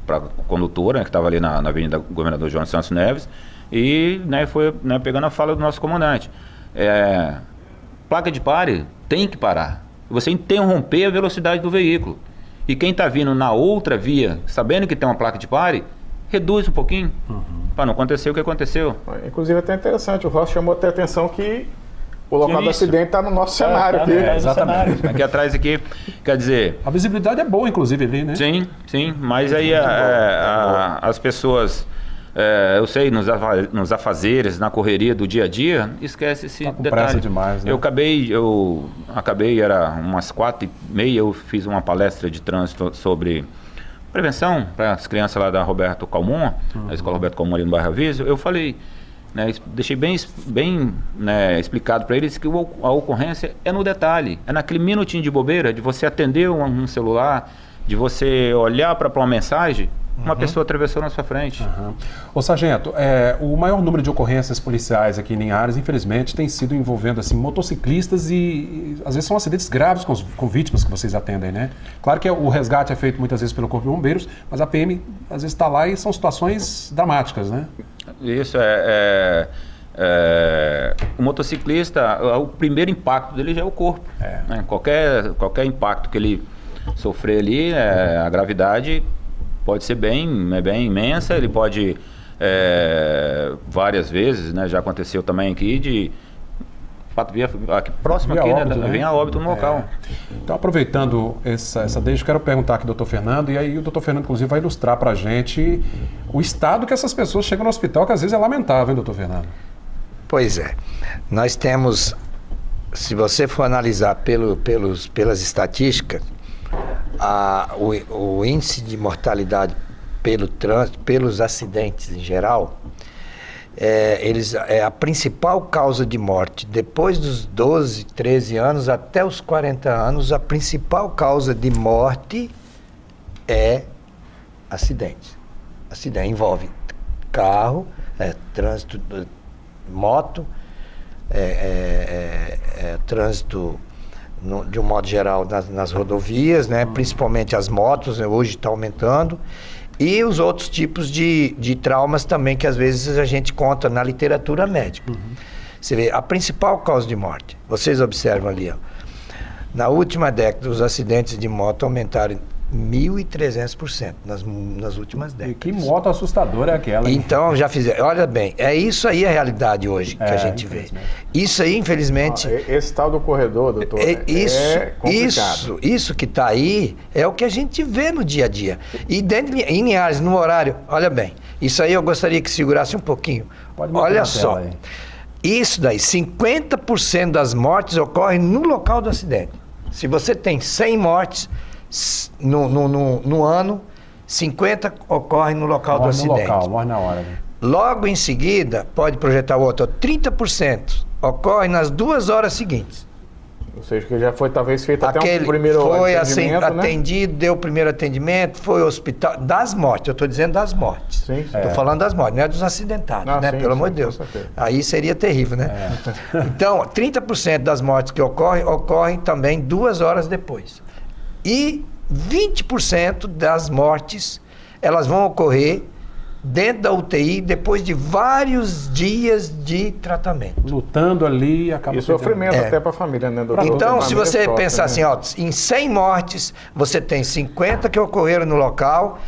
Speaker 6: a condutora, né, que estava ali na Avenida Governador João Santos Neves, e, né, foi, né, pegando a fala do nosso comandante. Placa de pare tem que parar. Você interromper a velocidade do veículo. E quem está vindo na outra via, sabendo que tem uma placa de pare, reduz um pouquinho, para não acontecer o que aconteceu.
Speaker 4: Inclusive, até interessante, o Ross chamou até a atenção que o local do acidente está no nosso cenário aqui.
Speaker 1: Exatamente.
Speaker 6: Aqui atrás, aqui, quer dizer...
Speaker 1: A visibilidade é boa, inclusive, ali, né?
Speaker 6: Sim, mas aí as pessoas... eu sei, nos afazeres, na correria do dia a dia, esquece esse detalhe.
Speaker 1: Pressa demais, né?
Speaker 6: Eu acabei, era umas 4h30, eu fiz uma palestra de trânsito sobre prevenção para as crianças lá da Roberto Calmon, da Escola Roberto Calmon ali no bairro Aviso. Eu falei, né, deixei bem né, explicado para eles que a ocorrência é no detalhe, é naquele minutinho de bobeira, de você atender um celular, de você olhar para uma mensagem, uma pessoa atravessou na sua frente.
Speaker 1: Ô, sargento, o maior número de ocorrências policiais aqui em Linhares, infelizmente, tem sido envolvendo assim, motociclistas e às vezes são acidentes graves com vítimas que vocês atendem, né? Claro que o resgate é feito muitas vezes pelo Corpo de Bombeiros, mas a PM às vezes está lá e são situações dramáticas, né?
Speaker 6: Isso o motociclista, o primeiro impacto dele já é o corpo. Né? Qualquer impacto que ele sofrer ali, a gravidade pode ser bem imensa, ele pode várias vezes, né, já aconteceu também aqui aqui próximo aqui,
Speaker 1: óbito,
Speaker 6: né? Vem a óbito no local.
Speaker 1: Então, aproveitando essa deixa, eu quero perguntar aqui ao doutor Fernando, e aí o doutor Fernando, inclusive, vai ilustrar para a gente o estado que essas pessoas chegam no hospital, que às vezes é lamentável, hein, doutor Fernando?
Speaker 5: Pois é. Nós temos, se você for analisar pelas estatísticas, o índice de mortalidade pelo trânsito, pelos acidentes em geral, é a principal causa de morte. Depois dos 12, 13 anos até os 40 anos, a principal causa de morte é acidente. Acidente envolve carro, trânsito, moto, trânsito de um modo geral nas rodovias, né? Principalmente as motos, né? Hoje está aumentando, E os outros tipos de traumas também que às vezes a gente conta na literatura médica. Você vê, a principal causa de morte, vocês observam ali, ó, na última década os acidentes de moto aumentaram 1.300% nas últimas décadas.
Speaker 1: E que moto assustadora é aquela, hein?
Speaker 5: Então, já fizeram. Olha bem, é isso aí a realidade hoje que a gente vê. Isso aí, infelizmente...
Speaker 4: Esse tal do corredor, doutor, é complicado.
Speaker 5: Isso que está aí é o que a gente vê no dia a dia. E dentro em Linhares, no horário... Olha bem, isso aí eu gostaria que segurasse um pouquinho. Olha só, isso daí, 50% das mortes ocorrem no local do acidente. Se você tem 100 mortes... No ano, 50 ocorrem no local do acidente.
Speaker 1: Morre na hora. Né?
Speaker 5: Logo em seguida, pode projetar o outro, 30% ocorre nas 2 horas seguintes.
Speaker 4: Ou seja, que já foi talvez feito até um primeiro atendimento,
Speaker 5: foi atendido, deu o primeiro atendimento, foi ao hospital, das mortes, eu estou dizendo das mortes. Estou falando das mortes, não é dos acidentados, né? Pelo amor de Deus. Aí seria terrível, né? Então, 30% das mortes que ocorrem também 2 horas depois. E 20% das mortes, elas vão ocorrer dentro da UTI depois de vários dias de tratamento.
Speaker 1: Lutando ali, acaba...
Speaker 4: E sofrimento até para a família, né, doutor?
Speaker 5: Então, se você pensar assim, ó, em 100 mortes, você tem 50 que ocorreram no local,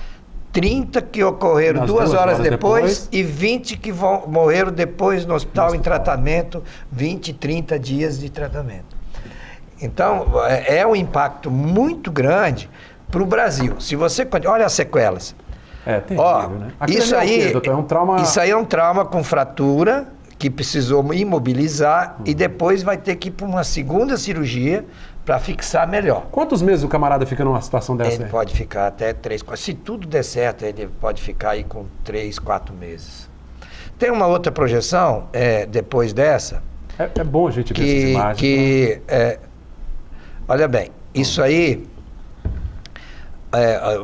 Speaker 5: 30 que ocorreram 2 horas depois e 20 que morreram depois no hospital em tratamento, 20, 30 dias de tratamento. Então, é um impacto muito grande para o Brasil. Se você... Olha as sequelas.
Speaker 1: É terrível, né?
Speaker 5: Isso aí,
Speaker 1: doutor, é um trauma...
Speaker 5: Isso aí é um trauma com fratura, que precisou imobilizar e depois vai ter que ir para uma segunda cirurgia para fixar melhor.
Speaker 1: Quantos meses o camarada fica numa situação dessa?
Speaker 5: Ele pode ficar até 3, 4... Se tudo der certo, ele pode ficar aí com 3, 4 meses. Tem uma outra projeção, depois dessa...
Speaker 1: É bom a gente ver essas imagens.
Speaker 5: Olha bem, isso aí,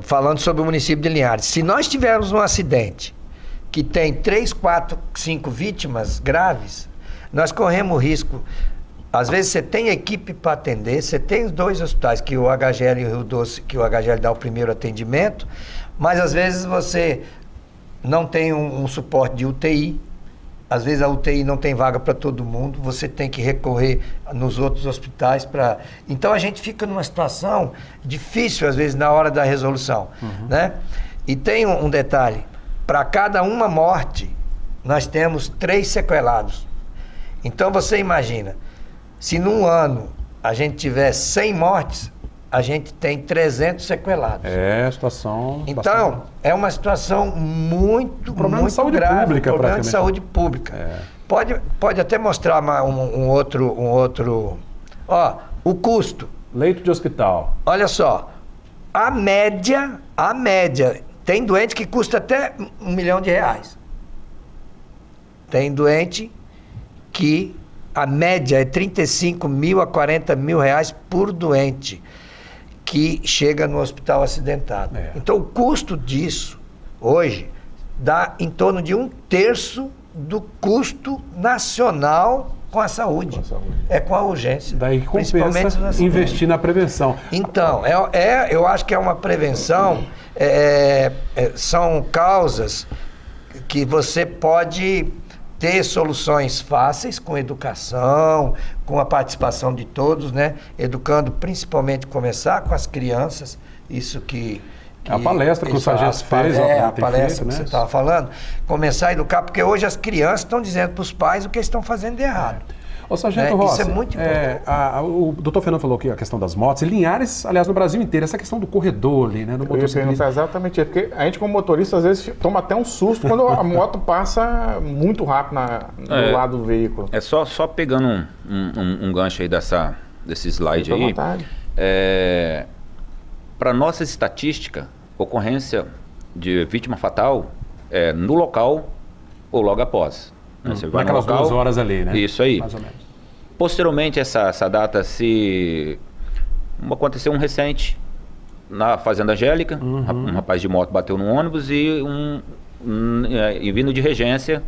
Speaker 5: falando sobre o município de Linhares, se nós tivermos um acidente que tem 3, 4, 5 vítimas graves, nós corremos risco. Às vezes você tem equipe para atender, você tem os 2 hospitais, que o HGL e o Rio Doce, que o HGL dá o primeiro atendimento, mas às vezes você não tem um suporte de UTI. Às vezes a UTI não tem vaga para todo mundo, você tem que recorrer nos outros hospitais para... Então a gente fica numa situação difícil, às vezes, na hora da resolução, né? E tem um detalhe, para cada uma morte, nós temos 3 sequelados. Então você imagina, se num ano a gente tiver 100 mortes, a gente tem 300 sequelados.
Speaker 1: É, situação...
Speaker 5: Então, é uma situação muito, muito grave. Problema de saúde pública. Pode até mostrar um outro... Ó, o custo.
Speaker 1: Leito de hospital.
Speaker 5: Olha só, a média, tem doente que custa até R$1 milhão. Tem doente que a média é 35 mil a 40 mil reais por doente que chega no hospital acidentado. Então, o custo disso, hoje, dá em torno de 1/3 do custo nacional com a saúde. É com a urgência.
Speaker 1: Daí compensa investir na prevenção.
Speaker 5: Então, eu acho que é uma prevenção, são causas que você pode ter soluções fáceis com educação, com a participação de todos, né? Educando, principalmente, começar com as crianças, isso que
Speaker 1: a palestra que o Sargento fez,
Speaker 5: a palestra que você estava falando, começar a educar, porque hoje as crianças estão dizendo para os pais o que eles estão fazendo de errado.
Speaker 1: Ô, Sargento Rossi,
Speaker 5: isso é muito importante.
Speaker 1: O doutor Fernando falou aqui a questão das motos. Em Linhares, aliás, no Brasil inteiro, essa questão do corredor ali, né? Do
Speaker 4: motociclismo. Exatamente isso, porque a gente como motorista, às vezes, toma até um susto quando a moto passa muito rápido do lado do veículo.
Speaker 6: Só pegando um gancho aí desse slide aí. Para nossa estatística, ocorrência de vítima fatal no local ou logo após. Você vai
Speaker 1: naquelas 2 horas ali, né?
Speaker 6: Isso aí.
Speaker 1: Mais ou menos.
Speaker 6: Posteriormente, essa data aconteceu um recente na Fazenda Angélica. Um rapaz de moto bateu num ônibus e vindo de regência,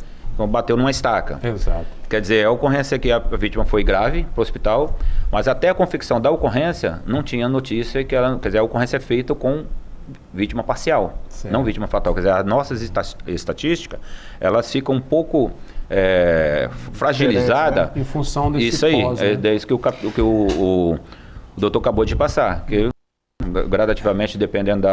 Speaker 6: bateu numa estaca.
Speaker 1: Exato.
Speaker 6: Quer dizer, a ocorrência que a vítima foi grave para o hospital, mas até a confecção da ocorrência não tinha notícia que a ocorrência é feita com vítima parcial,
Speaker 1: Certo.
Speaker 6: não vítima fatal. Quer dizer, as nossas estatísticas, elas ficam um pouco fragilizadas.
Speaker 1: Em função desse
Speaker 6: Isso aí,
Speaker 1: pós, né?
Speaker 6: é isso que o doutor acabou de passar, que gradativamente, dependendo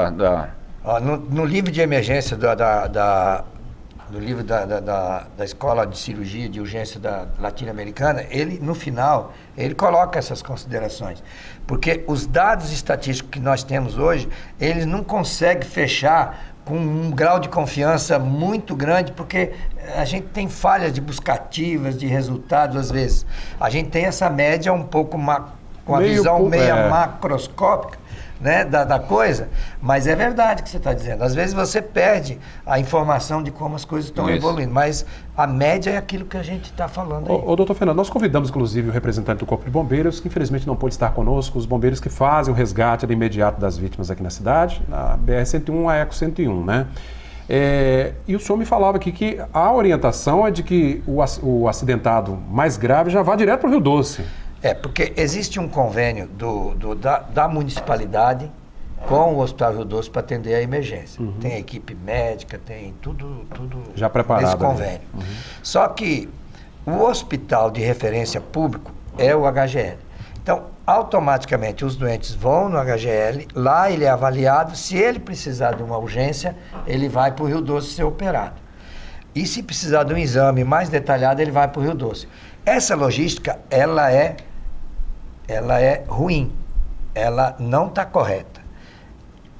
Speaker 5: Ó, no livro de emergência do livro da Escola de Cirurgia de Urgência da Latino-Americana, ele, no final, ele coloca essas considerações. Porque os dados estatísticos que nós temos hoje, eles não conseguem fechar com um grau de confiança muito grande, porque a gente tem falhas de buscativas, de resultados, às vezes. A gente tem essa média um pouco com a visão meia macroscópica, né, da coisa, mas é verdade o que você está dizendo. Às vezes você perde a informação de como as coisas estão evoluindo, mas a média é aquilo que a gente está falando aí.
Speaker 1: Ô, doutor Fernando, nós convidamos inclusive o representante do Corpo de Bombeiros, que infelizmente não pôde estar conosco, os bombeiros que fazem o resgate imediato das vítimas aqui na cidade, na BR-101, a ECO-101, né? E o senhor me falava aqui que a orientação é de que o acidentado mais grave já vá direto para o Rio Doce.
Speaker 5: Porque existe um convênio da municipalidade com o Hospital Rio Doce para atender a emergência. Tem a equipe médica, tem tudo
Speaker 1: já preparado
Speaker 5: nesse convênio. Só que o hospital de referência público é o HGL. Então, automaticamente os doentes vão no HGL, lá ele é avaliado, se ele precisar de uma urgência, ele vai para o Rio Doce ser operado. E se precisar de um exame mais detalhado, ele vai para o Rio Doce. Essa logística, ela é ruim, ela não está correta.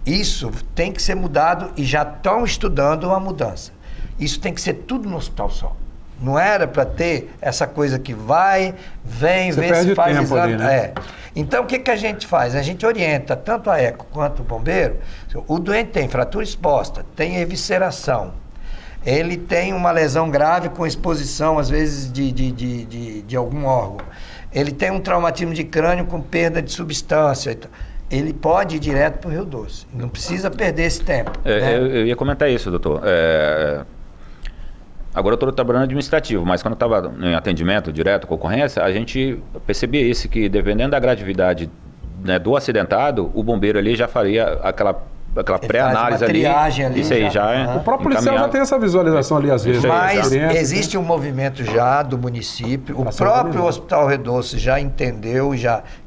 Speaker 5: Isso tem que ser mudado e já estão estudando uma mudança. Isso tem que ser tudo no hospital só. Não era para ter essa coisa que vai, vem, vê se faz exame. Ali, né? Então, o que a gente faz? A gente orienta tanto a ECO quanto o bombeiro. O doente tem fratura exposta, tem evisceração, ele tem uma lesão grave com exposição, às vezes, de algum órgão. Ele tem um traumatismo de crânio com perda de substância. Ele pode ir direto para o Rio Doce. Não precisa perder esse tempo. Né?
Speaker 6: Eu ia comentar isso, doutor. Agora eu estou trabalhando administrativo, mas quando eu estava em atendimento direto com ocorrência, a gente percebia isso, que dependendo da gravidade, né, do acidentado, o bombeiro ali já faria aquela pré-análise ali. Isso aí já
Speaker 1: o próprio policial já tem essa visualização ali às vezes.
Speaker 5: Mas existe um movimento já do município, o próprio Hospital Rio Doce já entendeu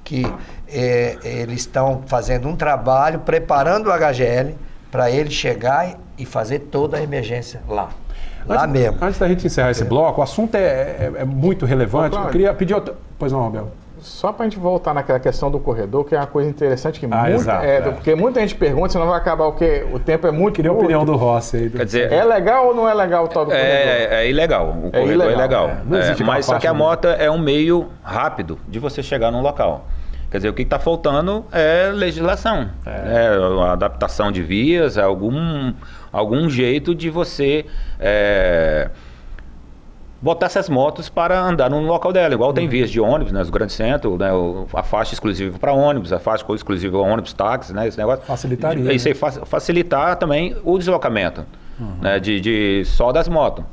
Speaker 5: que eles estão fazendo um trabalho, preparando o HGL para ele chegar e fazer toda a emergência lá. Mesmo.
Speaker 1: Antes da gente encerrar esse bloco, o assunto é muito relevante.
Speaker 4: Claro.
Speaker 1: Eu queria pedir... Pois não, Abel.
Speaker 4: Só para a gente voltar naquela questão do corredor, que é uma coisa interessante, porque muita gente pergunta, senão vai acabar o quê? O tempo é muito
Speaker 1: Queria a opinião do Rossi aí.
Speaker 6: Quer dizer,
Speaker 4: é legal ou não é legal o tal do corredor?
Speaker 6: É ilegal, o corredor é ilegal. Mas só que a moto é um meio rápido de você chegar num local. Quer dizer, o que está faltando é legislação, a adaptação de vias, algum jeito de você botar essas motos para andar no local dela. Igual tem vias de ônibus, né, nos grandes centros, né, a faixa exclusiva para ônibus, a faixa exclusiva ônibus, táxi, né, esse negócio.
Speaker 1: Facilitaria.
Speaker 6: Isso aí facilitar também o deslocamento, né, só das motos.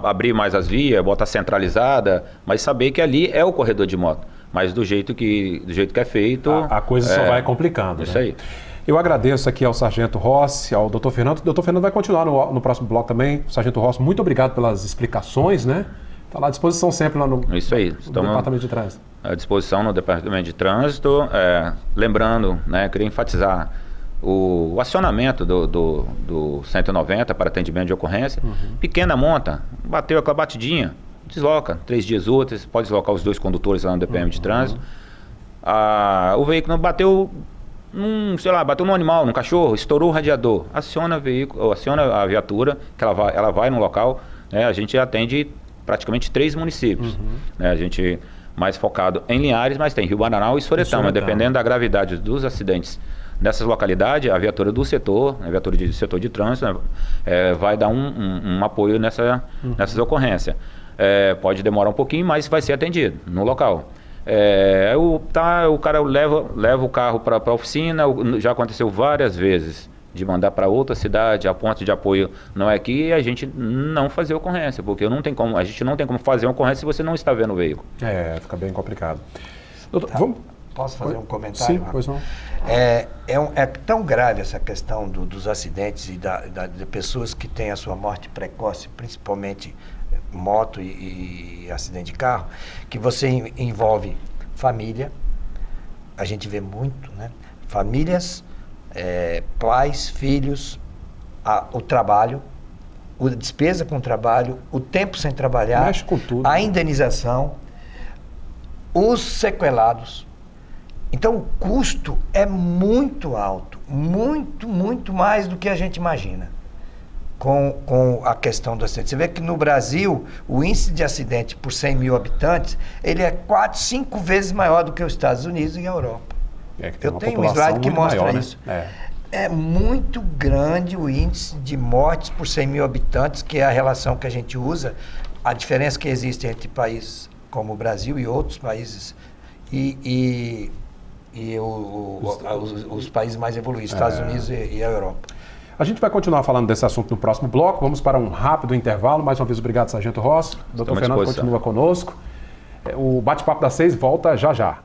Speaker 6: Abrir mais as vias, botar centralizada, mas saber que ali é o corredor de moto. Mas do jeito que é feito...
Speaker 1: A coisa só vai complicando.
Speaker 6: Isso, né? Aí.
Speaker 1: Eu agradeço aqui ao Sargento Rossi, ao Dr. Fernando. O Dr. Fernando vai continuar no próximo bloco também. Sargento Rossi, muito obrigado pelas explicações, né? Está lá à disposição sempre lá no Departamento de Trânsito.
Speaker 6: À disposição no Departamento de Trânsito. Lembrando, né, queria enfatizar o acionamento do 190 para atendimento de ocorrência. Pequena monta, bateu aquela batidinha, desloca, 3 dias úteis, pode deslocar os 2 condutores lá no DPM de trânsito. O veículo não bateu, bateu num animal, num cachorro, estourou o radiador. Aciona a viatura, que ela vai no local, né? A gente atende praticamente 3 municípios. Né? A gente mais focado em Linhares, mas tem Rio Bananal e Soretama. Dependendo da gravidade dos acidentes nessas localidades, a viatura do setor, a viatura do setor de trânsito, vai dar um apoio nessas ocorrências. Pode demorar um pouquinho, mas vai ser atendido no local. O cara leva o carro para a oficina, já aconteceu várias vezes de mandar para outra cidade, a ponto de apoio não é aqui, e a gente não fazer ocorrência, porque a gente não tem como fazer uma ocorrência se você não está vendo o veículo.
Speaker 1: Fica bem complicado. Doutor, vamos
Speaker 5: Posso fazer um comentário?
Speaker 1: Sim, pois não.
Speaker 5: É tão grave essa questão dos acidentes e de pessoas que têm a sua morte precoce, principalmente moto e acidente de carro, que você envolve família, a gente vê muito, né? Famílias, pais, filhos, o trabalho, a despesa com o trabalho, o tempo sem trabalhar,
Speaker 1: mexe com tudo,
Speaker 5: a indenização, os sequelados. Então o custo é muito alto, muito mais do que a gente imagina com a questão do acidente. Você vê que no Brasil o índice de acidente por 100 mil habitantes, ele é 4, 5 vezes maior do que os Estados Unidos e a Europa. Eu tenho um slide que mostra maior, isso. Né? É muito grande o índice de mortes por 100 mil habitantes, que é a relação que a gente usa, a diferença que existe entre países como o Brasil e outros países os países mais evoluídos, Estados Unidos e a Europa.
Speaker 1: A gente vai continuar falando desse assunto no próximo bloco. Vamos para um rápido intervalo. Mais uma vez, obrigado, Sargento Rossi. Doutor Fernando continua conosco. O Bate-Papo das 6 volta já já.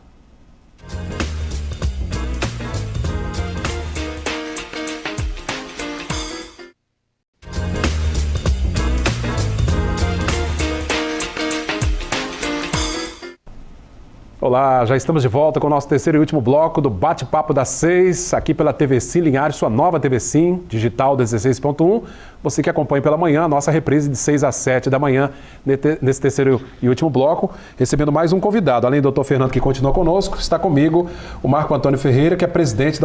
Speaker 1: Olá, já estamos de volta com o nosso terceiro e último bloco do Bate-Papo das 6, aqui pela TV Sim Linhares, sua nova TV Sim, digital 16.1. Você que acompanha pela manhã a nossa reprise de 6 às 7 da manhã, nesse terceiro e último bloco, recebendo mais um convidado. Além do doutor Fernando, que continua conosco, está comigo o Marco Antônio Ferreira, que é presidente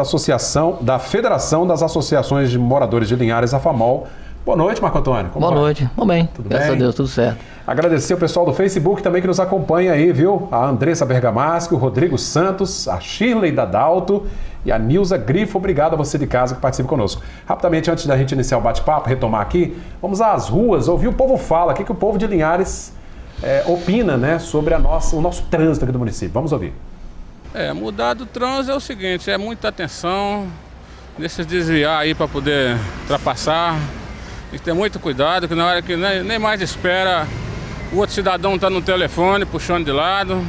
Speaker 1: da Federação das Associações de Moradores de Linhares, a FAMOL. Boa noite, Marco Antônio.
Speaker 7: Boa noite. Tudo bem. Graças a Deus, tudo certo.
Speaker 1: Agradecer o pessoal do Facebook também que nos acompanha aí, viu? A Andressa Bergamaschi, o Rodrigo Santos, a Shirley Dadalto e a Nilza Grifo. Obrigado a você de casa que participa conosco. Rapidamente, antes da gente iniciar o bate-papo, retomar aqui, vamos às ruas, ouvir o povo fala, o que o povo de Linhares opina, né, sobre o nosso trânsito aqui do município. Vamos ouvir.
Speaker 8: Mudar do trânsito é o seguinte, é muita atenção, deixa desviar aí para poder ultrapassar. Tem que ter muito cuidado, que na hora que nem mais espera, o outro cidadão está no telefone, puxando de lado.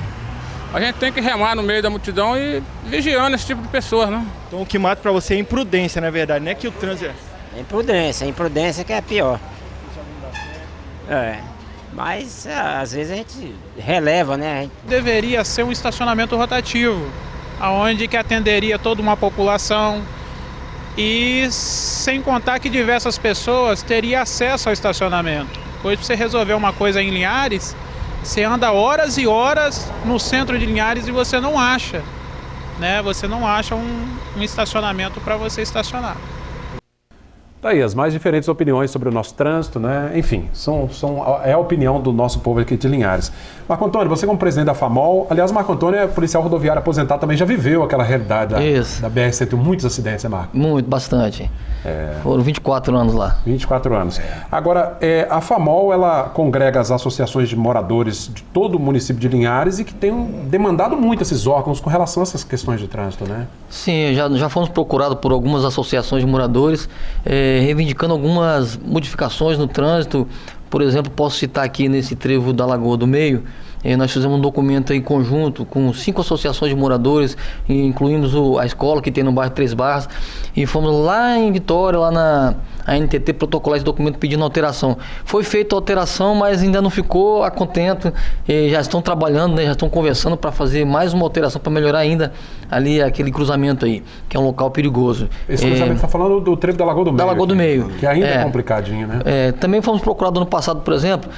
Speaker 8: A gente tem que remar no meio da multidão e vigiando esse tipo de pessoas, né?
Speaker 9: Então o que mata para você é imprudência, na verdade, não é que o trânsito
Speaker 10: é... Imprudência que é pior. Mas às vezes a gente releva, né?
Speaker 11: Deveria ser um estacionamento rotativo, onde que atenderia toda uma população. E sem contar que diversas pessoas teriam acesso ao estacionamento. Hoje, para você resolver uma coisa em Linhares, você anda horas e horas no centro de Linhares e você não acha, né? Você não acha um estacionamento para você estacionar.
Speaker 1: Daí, as mais diferentes opiniões sobre o nosso trânsito, né? Enfim, é a opinião do nosso povo aqui de Linhares. Marco Antônio, você como presidente da FAMOL, aliás, Marco Antônio é policial rodoviário aposentado, também já viveu aquela realidade da BR-101, muitos acidentes, né, Marco?
Speaker 7: Muito, bastante. Foram 24 anos lá.
Speaker 1: 24 anos. Agora, a FAMOL, ela congrega as associações de moradores de todo o município de Linhares e que tem demandado muito esses órgãos com relação a essas questões de trânsito, né?
Speaker 7: Sim, já fomos procurados por algumas associações de moradores, reivindicando algumas modificações no trânsito. Por exemplo, posso citar aqui nesse trevo da Lagoa do Meio, nós fizemos um documento em conjunto com 5 associações de moradores, incluímos a escola que tem no bairro Três Barras, e fomos lá em Vitória, lá na NTT, protocolar esse documento pedindo alteração. Foi feita a alteração, mas ainda não ficou a contento, já estão trabalhando, né, já estão conversando para fazer mais uma alteração para melhorar ainda ali aquele cruzamento aí, que é um local perigoso.
Speaker 1: Esse cruzamento está falando do trevo da Lagoa do Meio.
Speaker 7: Da Lagoa do Meio.
Speaker 1: Que ainda é complicadinho, né?
Speaker 7: Também fomos procurados no passado, por exemplo,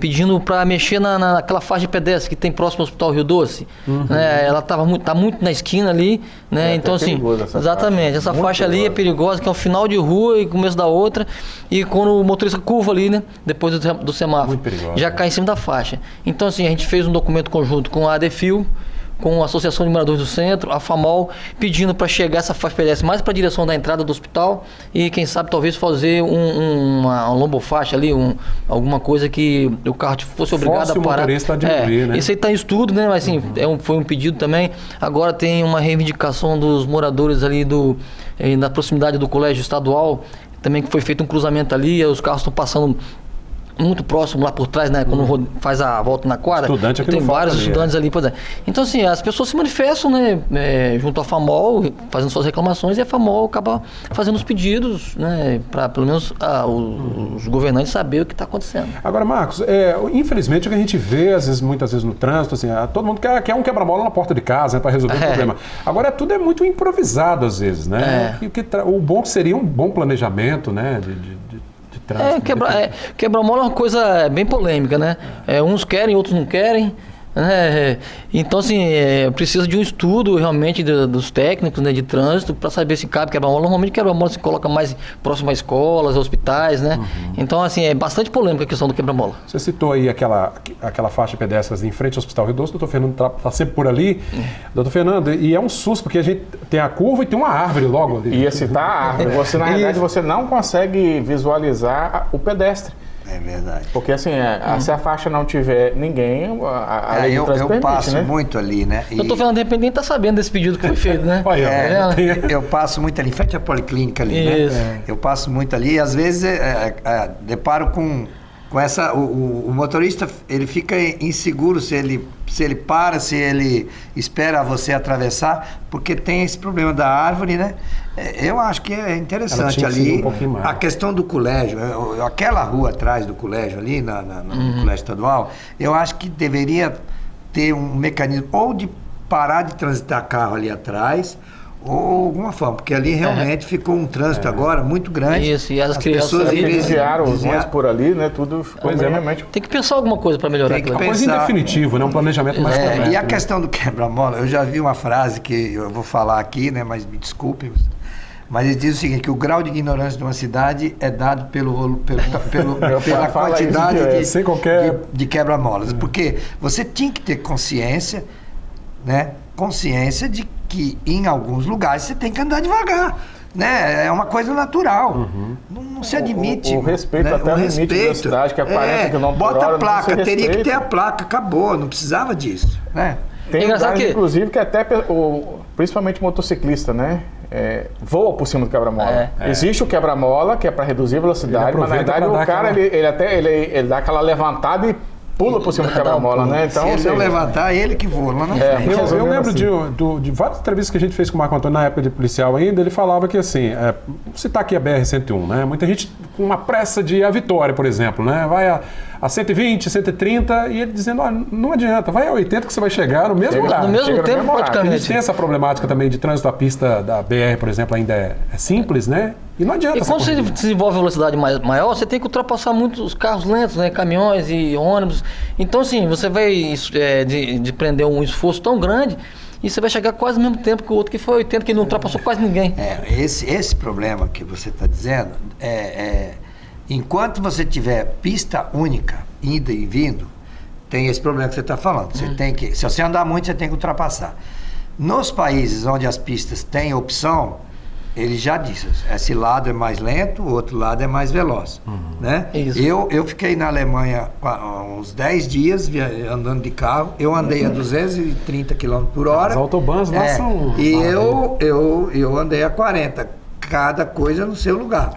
Speaker 7: pedindo para mexer naquela faixa de pedestre que tem próximo ao Hospital Rio Doce. Ela tá muito na esquina ali, né? Então assim, exatamente, essa faixa ali é perigosa, que é um final de rua e começo da outra, e quando o motorista curva ali, né, depois do semáforo, já cai em cima da faixa. Então assim, a gente fez um documento conjunto com a ADFIL, com a Associação de Moradores do Centro, a FAMOL, pedindo para chegar essa faixa pedestre mais para a direção da entrada do hospital e, quem sabe, talvez fazer uma lombofaixa ali, alguma coisa que o carro fosse obrigado a parar.
Speaker 1: Né?
Speaker 7: Isso aí está em estudo, né? Mas assim, foi um pedido também. Agora tem uma reivindicação dos moradores ali na proximidade do colégio estadual, também que foi feito um cruzamento ali, os carros estão passando muito próximo lá por trás, né? Quando faz a volta na quadra,
Speaker 1: Estudante aqui
Speaker 7: tem
Speaker 1: não
Speaker 7: vários
Speaker 1: falta ali,
Speaker 7: estudantes ali, por exemplo. Então, assim, as pessoas se manifestam, né? Junto à FAMOL, fazendo suas reclamações, e a FAMOL acaba fazendo os pedidos, né? Para pelo menos os governantes saberem o que está acontecendo.
Speaker 1: Agora, Marcos, infelizmente o que a gente vê, muitas vezes no trânsito, assim, todo mundo quer um quebra-mola na porta de casa, né, para resolver o problema. Agora, tudo é muito improvisado às vezes, né? O bom seria um bom planejamento, né? De trânsito.
Speaker 7: Quebra-mola é uma coisa bem polêmica, né? Uns querem, outros não querem. Então, assim, precisa de um estudo realmente dos técnicos, né, de trânsito para saber se cabe quebra-mola. Normalmente quebra-mola se coloca mais próximo a escolas, a hospitais, né? Então, assim, é bastante polêmica a questão do quebra-mola.
Speaker 1: Você citou aí aquela faixa de pedestres em frente ao Hospital Rio Doce, o doutor Fernando está sempre por ali. Doutor Fernando, e é um susto, porque a gente tem a curva e tem uma árvore logo ali.
Speaker 4: Ia citar a árvore. Você, na realidade, você não consegue visualizar o pedestre.
Speaker 5: É verdade.
Speaker 4: Porque assim, se a faixa não tiver ninguém, a lei do trânsito permite,
Speaker 5: passo
Speaker 4: né?
Speaker 5: muito ali, né?
Speaker 7: Eu estou falando, de repente, nem está sabendo desse pedido que foi feito, né?
Speaker 5: Eu passo muito ali, em frente à policlínica ali, né? Eu passo muito ali e às vezes deparo com essa... O motorista, ele fica inseguro se ele para, se ele espera você atravessar, porque tem esse problema da árvore, né? Eu acho que é interessante ali a questão do colégio, aquela rua atrás do colégio ali, no colégio estadual, eu acho que deveria ter um mecanismo ou de parar de transitar carro ali atrás, ou alguma forma, porque ali realmente ficou um trânsito agora muito grande.
Speaker 7: Isso, e as
Speaker 4: pessoas desviaram os ônibus por ali, né? Tudo ficou realmente...
Speaker 7: Tem que pensar alguma coisa para melhorar.
Speaker 1: Tem que pensar... Uma coisa em definitivo, né? Um planejamento mais correto.
Speaker 5: E a questão do quebra-mola, eu já vi uma frase que eu vou falar aqui, né? Mas me desculpe, mas ele diz o seguinte, que o grau de ignorância de uma cidade é dado pela quantidade de quebra-molas. Porque você tinha que ter consciência, né? Consciência de que em alguns lugares você tem que andar devagar. Né? É uma coisa natural. Não se admite.
Speaker 4: O respeito, né? Até o limite da cidade, que é 40 km por hora.
Speaker 5: Bota a placa, teria que ter a placa, acabou, não precisava disso. Né?
Speaker 4: Tem lugares, inclusive, que até, principalmente motociclista, né? Voa por cima do quebra-mola. Existe o quebra-mola, que é para reduzir a velocidade, mas na verdade o cara, ele dá aquela levantada e pula por cima do quebra-mola, né? Então,
Speaker 5: se eu levantar, ele que voa lá na frente.
Speaker 1: Eu lembro de várias entrevistas que a gente fez com o Marco Antônio na época de policial ainda, ele falava que assim, vamos citar aqui a BR-101, né? Muita gente com uma pressa de ir à Vitória, por exemplo, né? Vai a 120, 130 e ele dizendo, não adianta, vai a 80 que você vai chegar no mesmo horário.
Speaker 7: No mesmo tempo, praticamente.
Speaker 1: A gente tem essa problemática também de trânsito, a pista da BR, por exemplo, ainda é simples, né? E não adianta.
Speaker 7: E quando você desenvolve velocidade maior, você tem que ultrapassar muitos carros lentos, né? Caminhões e ônibus. Então, assim, você vai de prender um esforço tão grande e você vai chegar quase ao mesmo tempo que o outro que foi 80, que não ultrapassou quase ninguém.
Speaker 5: Esse problema que você está dizendo, enquanto você tiver pista única, indo e vindo, tem esse problema que você está falando. Você tem que, se você andar muito, você tem que ultrapassar. Nos países onde as pistas têm opção, ele já disse, esse lado é mais lento, o outro lado é mais veloz. Né? Eu fiquei na Alemanha há uns 10 dias andando de carro, eu andei a 230 km por hora.
Speaker 1: As autobans lá são...
Speaker 5: E eu andei a 40, cada coisa no seu lugar.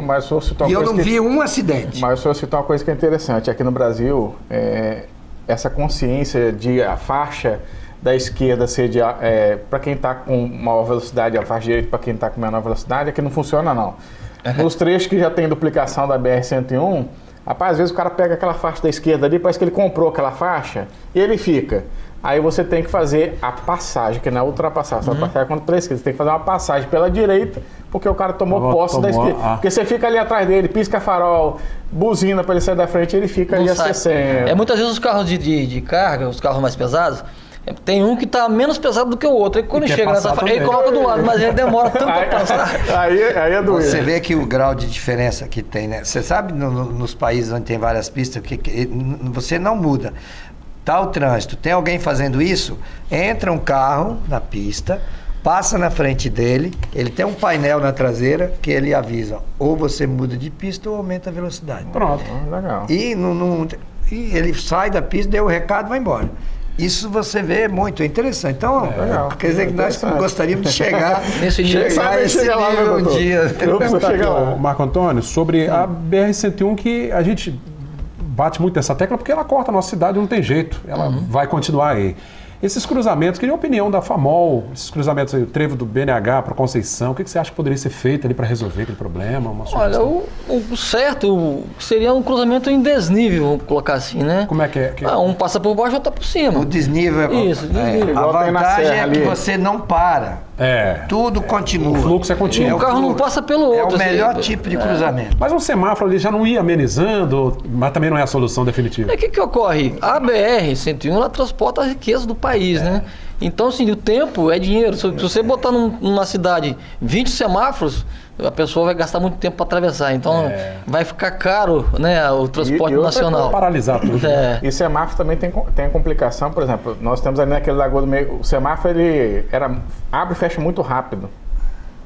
Speaker 4: Mas
Speaker 5: e eu não vi um acidente.
Speaker 4: Mas o senhor citou uma coisa que é interessante. Aqui no Brasil, essa consciência de a faixa da esquerda ser para quem está com maior velocidade, a faixa direita para quem está com menor velocidade, aqui não funciona não. Nos trechos que já tem duplicação da BR-101, rapaz, às vezes o cara pega aquela faixa da esquerda ali, parece que ele comprou aquela faixa e ele fica. Aí você tem que fazer a passagem, que não é ultrapassagem, só passagem contra pela esquerda. Você tem que fazer uma passagem pela direita, porque o cara tomou posse da esquerda. Porque você fica ali atrás dele, pisca farol, buzina para ele sair da frente, ele fica ali a 60.
Speaker 7: Muitas vezes os carros de carga, os carros mais pesados, tem um que está menos pesado do que o outro. E quando chega nessa faixa, ele coloca do lado, mas ele demora tanto para passar.
Speaker 4: Aí é doido.
Speaker 5: Você vê que o grau de diferença que tem, né? Você sabe, nos países onde tem várias pistas, que você não muda. Tá o trânsito, tem alguém fazendo isso, entra um carro na pista, passa na frente dele, ele tem um painel na traseira que ele avisa, ou você muda de pista ou aumenta a velocidade.
Speaker 4: Pronto, legal.
Speaker 5: E ele sai da pista, deu o recado e vai embora. Isso você vê muito, é interessante. Então, quer dizer que nós gostaríamos de chegar nesse nível um dia.
Speaker 1: Eu preciso chegar lá. Marco Antônio, sobre a BR-101 que a gente bate muito nessa tecla porque ela corta a nossa cidade, não tem jeito, ela vai continuar aí. Esses cruzamentos, queria a opinião da FAMOL, esses cruzamentos aí, o trevo do BNH para Conceição, o que você acha que poderia ser feito ali para resolver aquele problema?
Speaker 7: Olha, o certo seria um cruzamento em desnível, vamos colocar assim, né?
Speaker 1: Como é que é?
Speaker 7: Um passa por baixo e outro por cima.
Speaker 5: O desnível é...
Speaker 7: Isso, desnível.
Speaker 5: A vantagem é que você não para. Tudo continua.
Speaker 1: O fluxo é contínuo.
Speaker 7: O carro não passa pelo outro.
Speaker 5: É o melhor tipo de cruzamento.
Speaker 1: Mas um semáforo ali já não ia amenizando, mas também não é a solução definitiva.
Speaker 7: O que ocorre? A BR-101, ela transporta a riqueza do país, né? Então, assim, o tempo é dinheiro. Se você botar numa cidade 20 semáforos, a pessoa vai gastar muito tempo para atravessar. Então, vai ficar caro, né, o transporte nacional.
Speaker 1: Paralisar tudo.
Speaker 4: E semáforo também tem complicação. Por exemplo, nós temos ali naquele Lagoa do Meio, o semáforo ele abre e fecha muito rápido.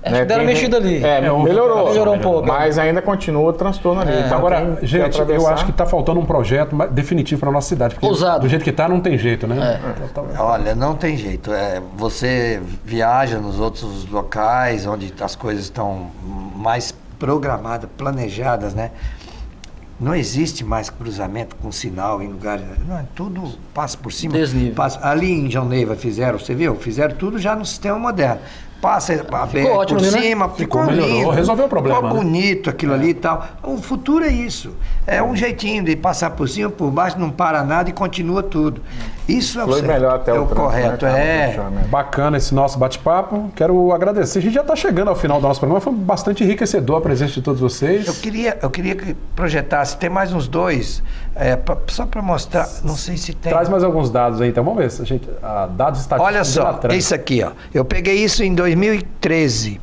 Speaker 7: Acho que deram mexido ali.
Speaker 4: Melhorou
Speaker 7: um pouco.
Speaker 4: Mas ainda continua o transtorno ali. Então,
Speaker 1: agora, gente, eu acho que está faltando um projeto definitivo para a nossa cidade. Porque do jeito que está, não tem jeito, né?
Speaker 5: Olha, não tem jeito. Você viaja nos outros locais onde as coisas estão mais programadas, planejadas, né? Não existe mais cruzamento com sinal em lugares... Não, tudo passa por cima.
Speaker 7: Desnível.
Speaker 5: Ali em João Neiva fizeram, você viu? Fizeram tudo já no sistema moderno. Passa a BR
Speaker 7: ótimo,
Speaker 5: por
Speaker 7: né?
Speaker 5: cima, ficou lindo.
Speaker 1: Resolveu o problema.
Speaker 5: Ficou bonito aquilo ali e tal. O futuro é isso. É um jeitinho de passar por cima, por baixo, não para nada e continua tudo. Isso é o certo.
Speaker 4: Melhor até
Speaker 5: o correto.
Speaker 1: Bacana esse nosso bate-papo. Quero agradecer. A gente já está chegando ao final do nosso programa. Foi bastante enriquecedor a presença de todos vocês.
Speaker 5: Eu queria que projetasse, tem mais uns dois, só para mostrar, não sei se tem.
Speaker 1: Traz mais alguns dados aí, então. Vamos ver se a gente. Dados estatísticos.
Speaker 5: Olha só, isso aqui, ó. Eu peguei isso em 2013.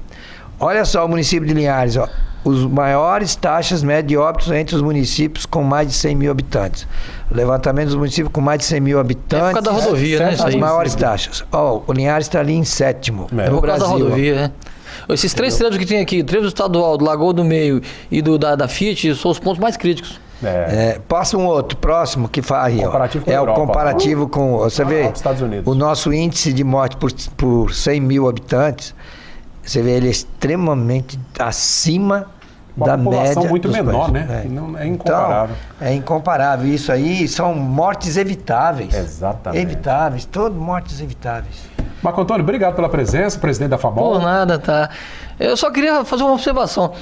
Speaker 5: Olha só o município de Linhares, ó. Os maiores taxas médias de óbitos entre os municípios com mais de 100 mil habitantes. O levantamento dos municípios com mais de 100 mil habitantes.
Speaker 7: É por causa da rodovia, né?
Speaker 5: As maiores taxas. Ó, o Linhares está ali em 7º.
Speaker 7: É por causa da rodovia, né? Esses três trevos que tem aqui, o trevo estadual, do Lagoa do Meio e da Fiat, são os pontos mais críticos.
Speaker 5: Passa um outro próximo que faz aí, ó.
Speaker 1: O
Speaker 5: comparativo com, você vê,
Speaker 1: Estados Unidos.
Speaker 5: O nosso índice de morte por 100 mil habitantes, você vê ele é extremamente acima da média. Uma população
Speaker 1: muito menor, né? É incomparável.
Speaker 5: Então, é incomparável. Isso aí são mortes evitáveis.
Speaker 1: Exatamente.
Speaker 5: Evitáveis, todas mortes evitáveis.
Speaker 1: Marco Antônio, obrigado pela presença, presidente da FAMOL.
Speaker 7: Por nada, tá. Eu só queria fazer uma observação.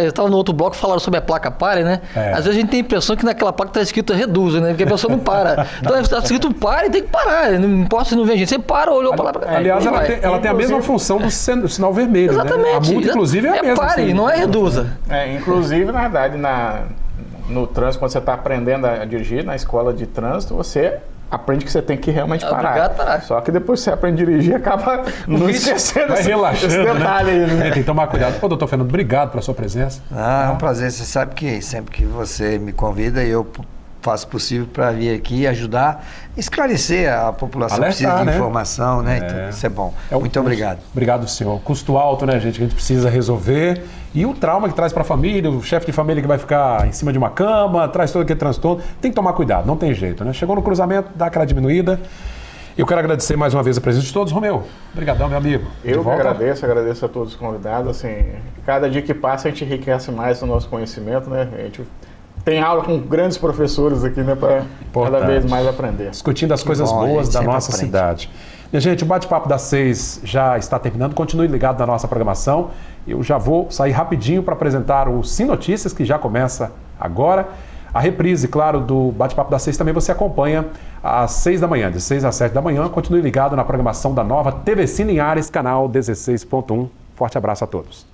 Speaker 7: Eu estava no outro bloco, falaram sobre a placa pare, né? Às vezes a gente tem a impressão que naquela placa está escrito reduza, né? Porque a pessoa não para. Então está escrito pare, tem que parar. Não importa se não vem gente. Você para, olhou para lá.
Speaker 1: Aliás, ela tem a mesma função do sinal vermelho.
Speaker 7: Exatamente.
Speaker 1: Né? A multa, inclusive, é a mesma.
Speaker 7: Pare, não é reduza.
Speaker 4: Inclusive, na verdade, no trânsito, quando você está aprendendo a dirigir na escola de trânsito, você aprende que você tem que realmente parar. Só que depois que você aprende a dirigir, acaba não esquecendo esse detalhe aí, né?
Speaker 1: Tem que tomar cuidado. Pô, doutor Fernando, obrigado pela sua presença.
Speaker 5: É um prazer. Você sabe que sempre que você me convida, eu faço o possível para vir aqui e ajudar, esclarecer a população, precisa de informação, né? Então, isso é bom. Muito obrigado.
Speaker 1: Obrigado, senhor. Custo alto, né, gente? Que a gente precisa resolver. E o trauma que traz para a família, o chefe de família que vai ficar em cima de uma cama, traz todo aquele transtorno. Tem que tomar cuidado, não tem jeito, né? Chegou no cruzamento, dá aquela diminuída. Eu quero agradecer mais uma vez a presença de todos. Romeu, obrigadão, meu amigo.
Speaker 4: Eu que agradeço a todos os convidados. Assim, cada dia que passa a gente enriquece mais o nosso conhecimento, né? A gente tem aula com grandes professores aqui, né, para cada vez mais aprender.
Speaker 1: Discutindo as coisas boas da nossa cidade. Minha gente, o bate-papo das 6 já está terminando. Continue ligado na nossa programação. Eu já vou sair rapidinho para apresentar o Sim Notícias, que já começa agora. A reprise, claro, do bate-papo das 6 também você acompanha às 6 da manhã, de 6 às 7 da manhã. Continue ligado na programação da nova TV Cine Linhares, canal 16.1. Forte abraço a todos.